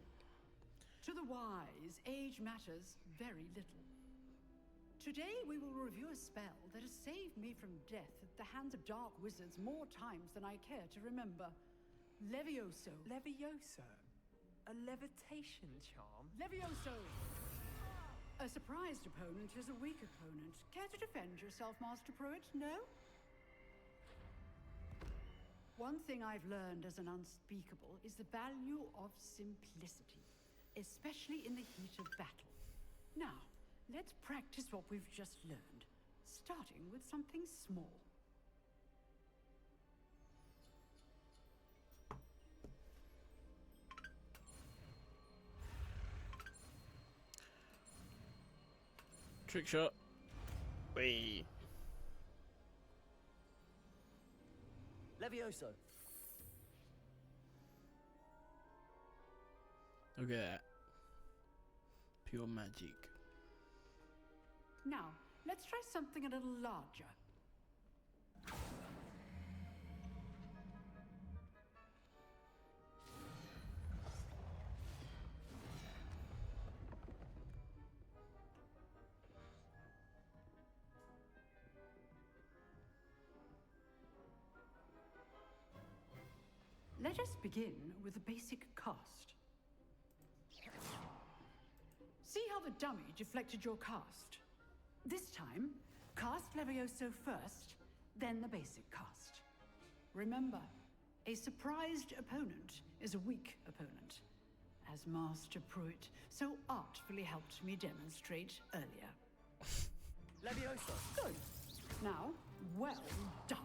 To the wise, age matters very little. Today we will review a spell that has saved me from death at the hands of dark wizards more times than I care to remember. Levioso. Levioso? A levitation charm? Levioso! A surprised opponent is a weak opponent. Care to defend yourself, Master Pruitt? No? One thing I've learned as an unspeakable is the value of simplicity, especially in the heat of battle. Now, let's practice what we've just learned, starting with something small. Trick shot. Wait. Levioso. Look at that. Pure magic. Now, let's try something a little larger. Let us begin with the basic cast. See how the dummy deflected your cast? This time, cast Levioso first, then the basic cast. Remember, a surprised opponent is a weak opponent, as Master Pruitt so artfully helped me demonstrate earlier. Levioso. Good. Now, well done.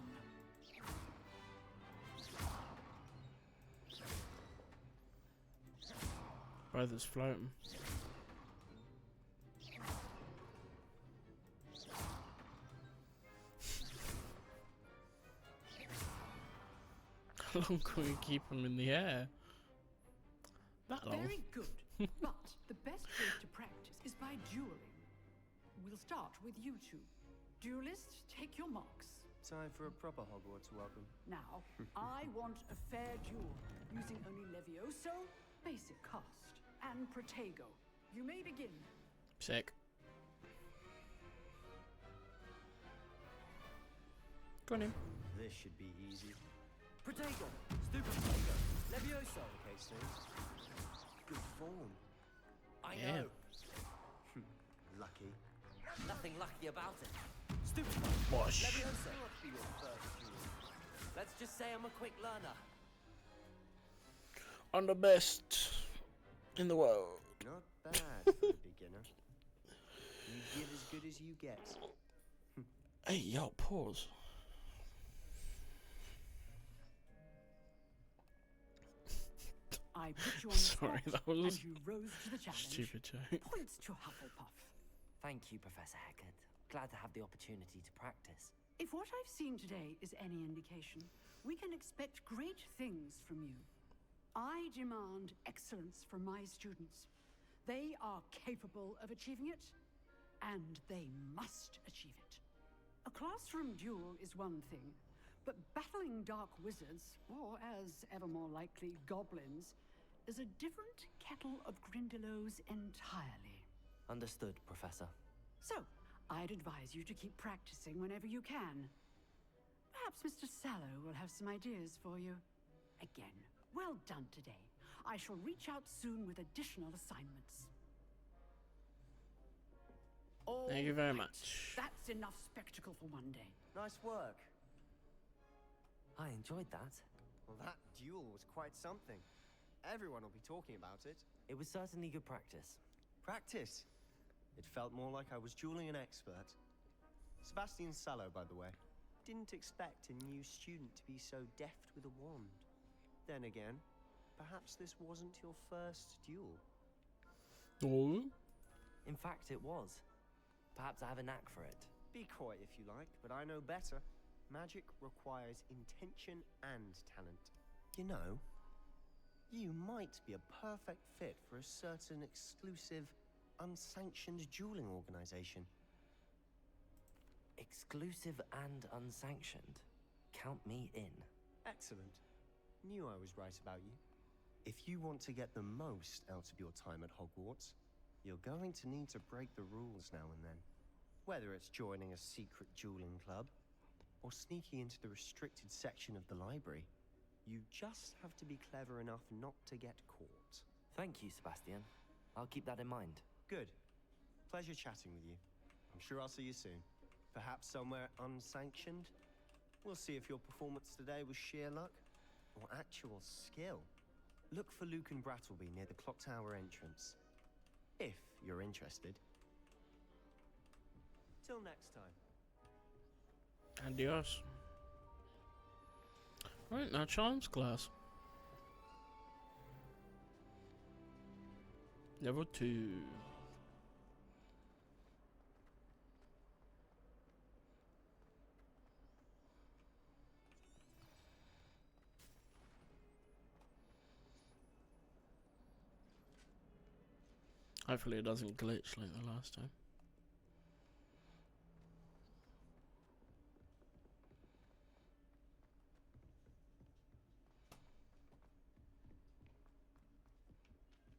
Brothers floating. How long can we keep them in the air? That long. Very good. But the best way to practice is by dueling. We'll start with you two. Duelists, take your marks. Time for a proper Hogwarts welcome. Now, I want a fair duel, using only Levioso, basic cast, and Protego. You may begin. Sick. Go on in. This should be easy. Protego. Stupid Protego. Levioso. Okay, Stones. Good form. I Yeah. know. Lucky. Nothing lucky about it. Stupid Wash. Levioso. Must be your first duel. Let's just say I'm a quick learner. I'm the best in the world. Not bad for a beginner. You give as good as you get. Hey, yo, pause. I put you on the Sorry, spot, that was and you rose to the challenge. stupid joke. Points to Hufflepuff. Thank you, Professor Hecat. Glad to have the opportunity to practice. If what I've seen today is any indication, we can expect great things from you. I demand excellence from my students. They are capable of achieving it, and they must achieve it. A classroom duel is one thing, but battling dark wizards, or as ever more likely, goblins, is a different kettle of Grindylows entirely. Understood, Professor. So, I'd advise you to keep practicing whenever you can. Perhaps Mr. Sallow will have some ideas for you. Again, well done today. I shall reach out soon with additional assignments. Thank you very All right, much. That's enough spectacle for one day. Nice work. I enjoyed that. Well, that duel was quite something. Everyone will be talking about it. It was certainly good practice. Practice? It felt more like I was dueling an expert. Sebastian Sallow, by the way. Didn't expect a new student to be so deft with a wand. Then again, perhaps this wasn't your first duel. Oh. In fact, it was. Perhaps I have a knack for it. Be coy if you like, but I know better. Magic requires intention and talent. You know, you might be a perfect fit for a certain exclusive, unsanctioned dueling organization. Exclusive and unsanctioned. Count me in. Excellent. Knew I was right about you. If you want to get the most out of your time at Hogwarts, you're going to need to break the rules now and then. Whether it's joining a secret dueling club, or sneaking into the restricted section of the library, you just have to be clever enough not to get caught. Thank you, Sebastian. I'll keep that in mind. Good. Pleasure chatting with you. I'm sure I'll see you soon. Perhaps somewhere unsanctioned? We'll see if your performance today was sheer luck or actual skill. Look for Luke and Brattleby near the clock tower entrance. If you're interested. Till next time. Adios. Right, now charms class. Level 2. Hopefully it doesn't glitch like the last time.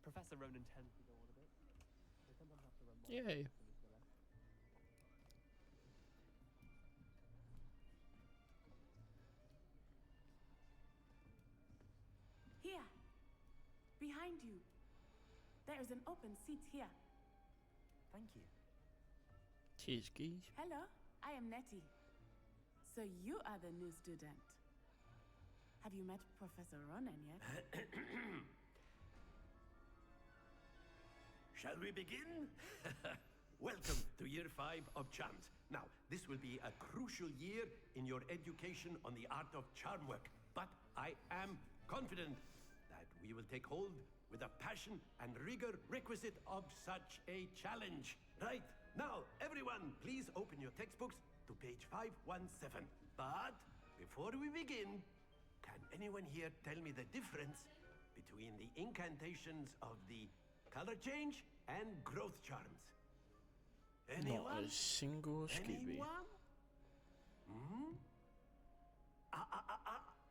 Professor Ronan tends to go on a bit. They sometimes have to remind Yay. him of the lesson. Here, behind you. There is an open seat here. Thank you. Cheers, geez. Hello, I am Nettie. So you are the new student. Have you met Professor Ronan yet? Shall we begin? Welcome to year 5 of charms. Now, this will be a crucial year in your education on the art of charm work. But I am confident that we will take hold with the passion and rigor requisite of such a challenge. Right, now, everyone, please open your textbooks to page 517. But before we begin, can anyone here tell me the difference between the incantations of the color change and growth charms? Anyone? Not a single Scooby. Anyone? Hmm?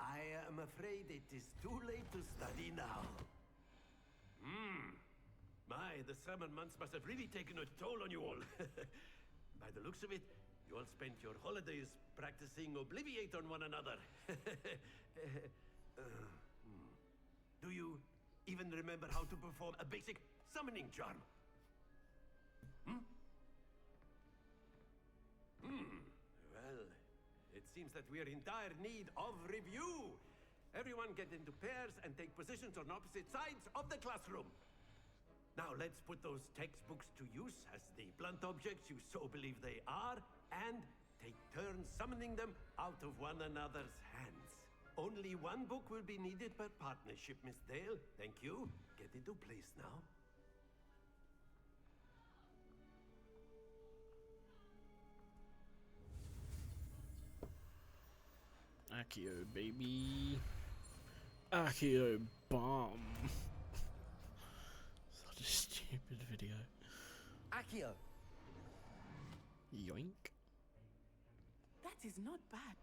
I am afraid it is too late to study now. My, the summer months must have really taken a toll on you all. By the looks of it, you all spent your holidays practicing Obliviate on one another. Do you even remember how to perform a basic summoning charm? Well, it seems that we are in dire need of review. Everyone get into pairs and take positions on opposite sides of the classroom. Now let's put those textbooks to use as the blunt objects you so believe they are, and take turns summoning them out of one another's hands. Only one book will be needed per partnership, Miss Dale. Thank you. Get into place now. Accio, baby. Accio bomb. Such a stupid video. Accio! Yoink. That is not bad.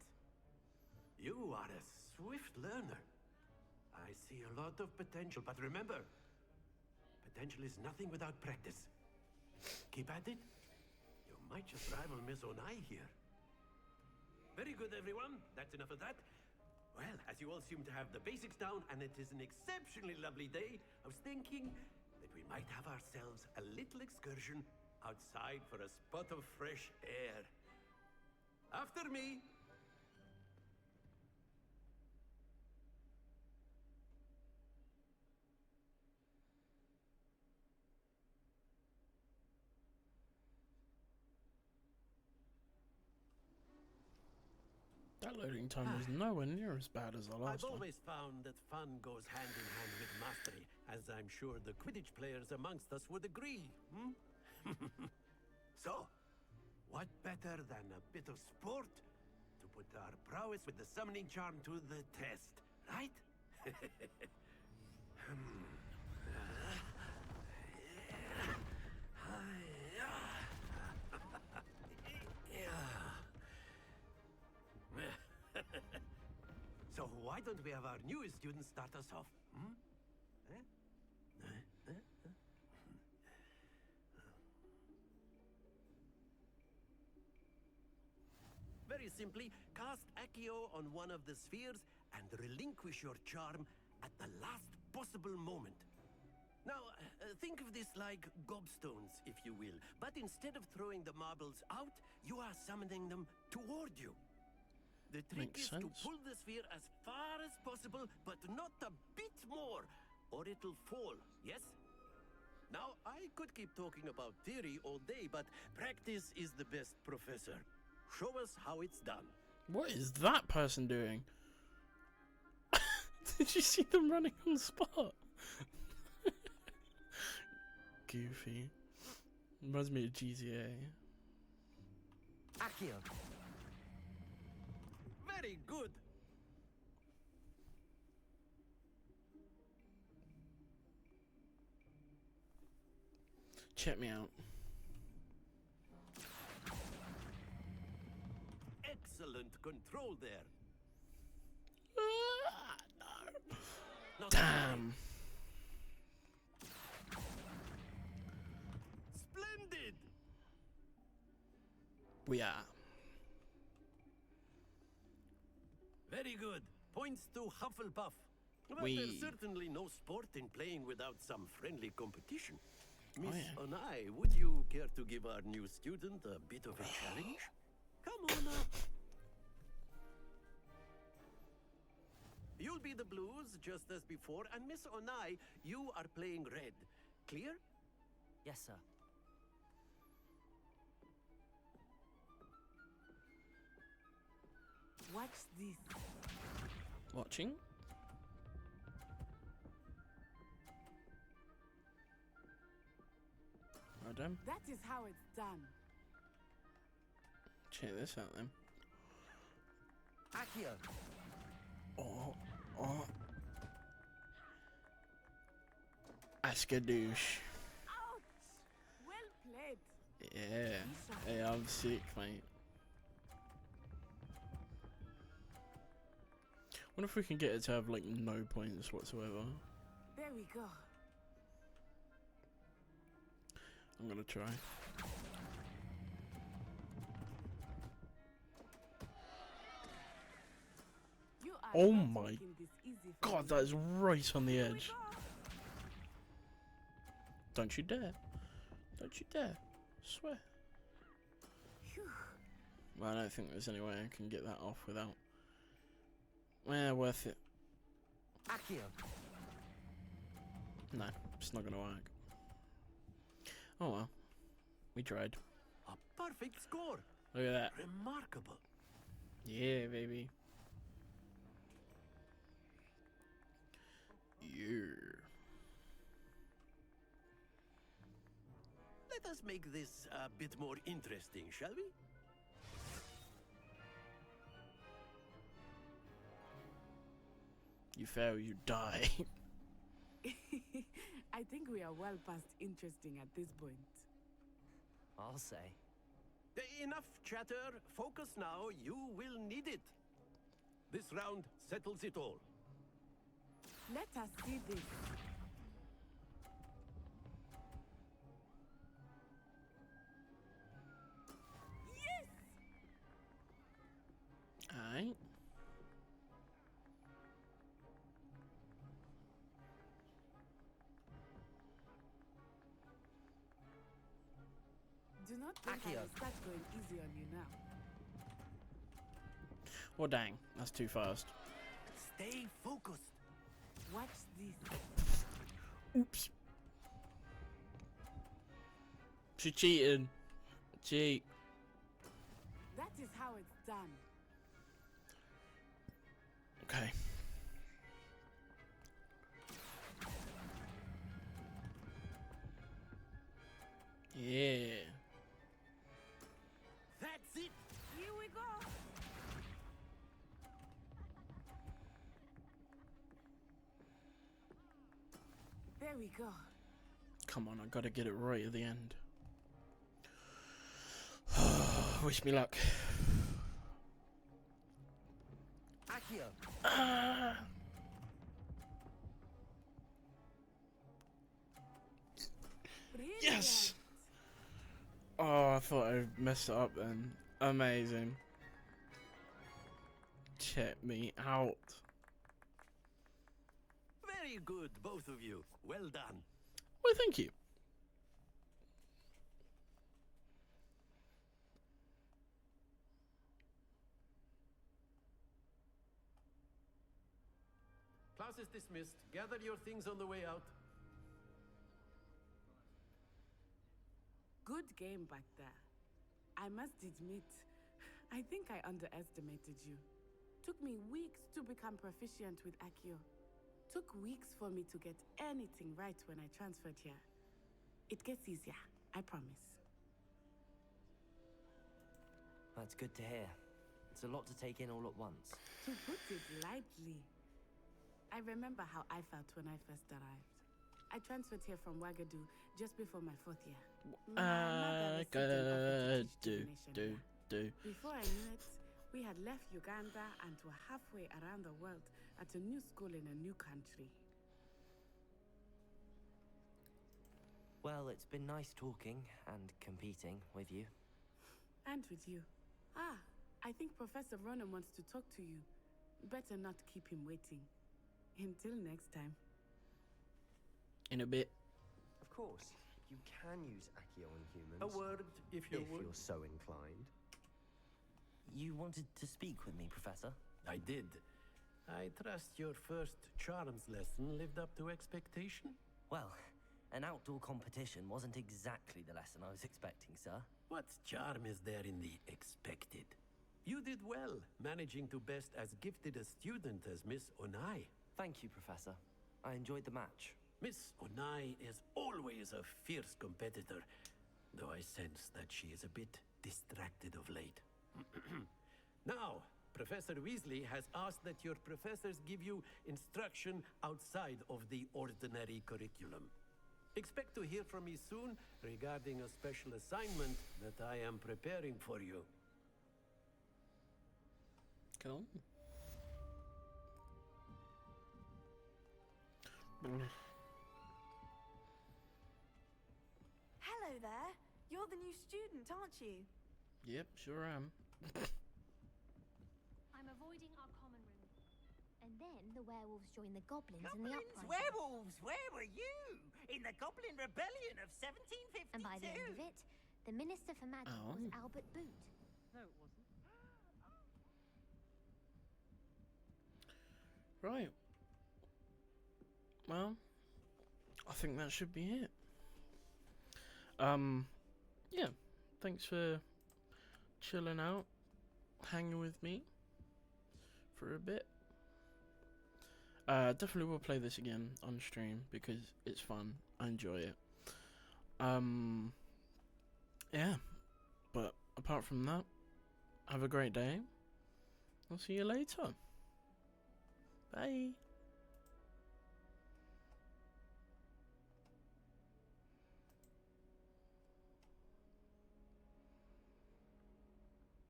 You are a swift learner. I see a lot of potential, but remember, potential is nothing without practice. Keep at it. You might just rival Miss Onai here. Very good, everyone. That's enough of that. Well, as you all seem to have the basics down, and it is an exceptionally lovely day, I was thinking that we might have ourselves a little excursion outside for a spot of fresh air. After me. That loading time was nowhere near as bad as the last I've one. always found that fun goes hand in hand with mastery, as I'm sure the Quidditch players amongst us would agree. So, what better than a bit of sport to put our prowess with the summoning charm to the test, right? So why don't we have our newest student start us off? Very simply, cast Accio on one of the spheres and relinquish your charm at the last possible moment. Now, think of this like gobstones, if you will. But instead of throwing the marbles out, you are summoning them toward you. The trick Makes is to sense. pull the sphere as far as possible, but not a bit more, or it'll fall, yes? Now, I could keep talking about theory all day, but practice is the best professor. Show us how it's done. What is that person doing? Did you see them running on the spot? Goofy. Reminds me of GTA. Accio! Very good. Check me out. Excellent control there. No. Damn. Splendid. We are. Very good. Points to Hufflepuff. But We- there's certainly no sport in playing without some friendly competition. Miss yeah. Onai, would you care to give our new student a bit of a challenge? Come on up. You'll be the blues, just as before, and Miss Onai, you are playing red. Clear? Yes, sir. Watch this. Watching. Well done. That is how it's done. Check this out then. Accio. Oh, oh. Askadoosh. Ouch! Well played. Yeah. Hey, I'm sick, mate. Wonder if we can get it to have like no points whatsoever. There we go. I'm gonna try. You are Oh not my making this easy for god, me. that is right on the Here we edge. go. Don't you dare. Don't you dare. Swear. Phew. Well, I don't think there's any way I can get that off without. Well, worth it. Accio. No, it's not gonna work. Oh well. We tried. A perfect score. Look at that. Remarkable. Yeah, baby. Yeah. Let us make this a bit more interesting, shall we? You fail, you die. I think we are well past interesting at this point. I'll say. Enough chatter. Focus now. You will need it. This round settles it all. Let us see this. Yes! Alright. Do not think I Accio. will start going easy on you now. Well, dang. That's too fast. Stay focused. Watch this. Oops. She cheated. Cheat. That is how it's done. Okay. Yeah. That's it. Here we go. There we go. Come on, I gotta get it right at the end. Wish me luck. Accio. Ah. Yes! Oh, I thought I messed it up then. Amazing. Check me out. Very good, both of you. Well done. Well, thank you. Class is dismissed. Gather your things on the way out. Good game back there. I must admit, I think I underestimated you. Took me weeks to become proficient with Accio. Took weeks for me to get anything right when I transferred here. It gets easier, I promise. That's good to hear. It's a lot to take in all at once. To put it lightly, I remember how I felt when I first arrived. I transferred here from Wagadu just before my 4th year. My mother received an offer to teach divination here. Before I knew it, we had left Uganda and were halfway around the world at a new school in a new country. Well, it's been nice talking and competing with you. And with you. I think Professor Ronan wants to talk to you. Better not keep him waiting. Until next time. In a bit. Of course, you can use Accio on humans. A word, if you would. If you're so inclined. You wanted to speak with me, Professor? I did. I trust your first charms lesson lived up to expectation? Well, an outdoor competition wasn't exactly the lesson I was expecting, sir. What charm is there in the expected? You did well, managing to best as gifted a student as Miss Onai. Thank you, Professor. I enjoyed the match. Miss Onai is always a fierce competitor, though I sense that she is a bit distracted of late. Now, Professor Weasley has asked that your professors give you instruction outside of the ordinary curriculum. Expect to hear from me soon regarding a special assignment that I am preparing for you. Cool. Hello there. You're the new student, aren't you? Yep, sure am. I'm avoiding our common room. And then the werewolves join the goblins in the Goblins, uprising. werewolves, where were you? In the Goblin Rebellion of 1752. And by the end of it, the Minister for Magic was Albert Boot. No, it wasn't. Right. Well, I think that should be it. Yeah. Thanks for chilling out, hanging with me for a bit. Definitely will play this again on stream because it's fun. I enjoy it. Yeah. But apart from that, have a great day. I'll see you later. Bye.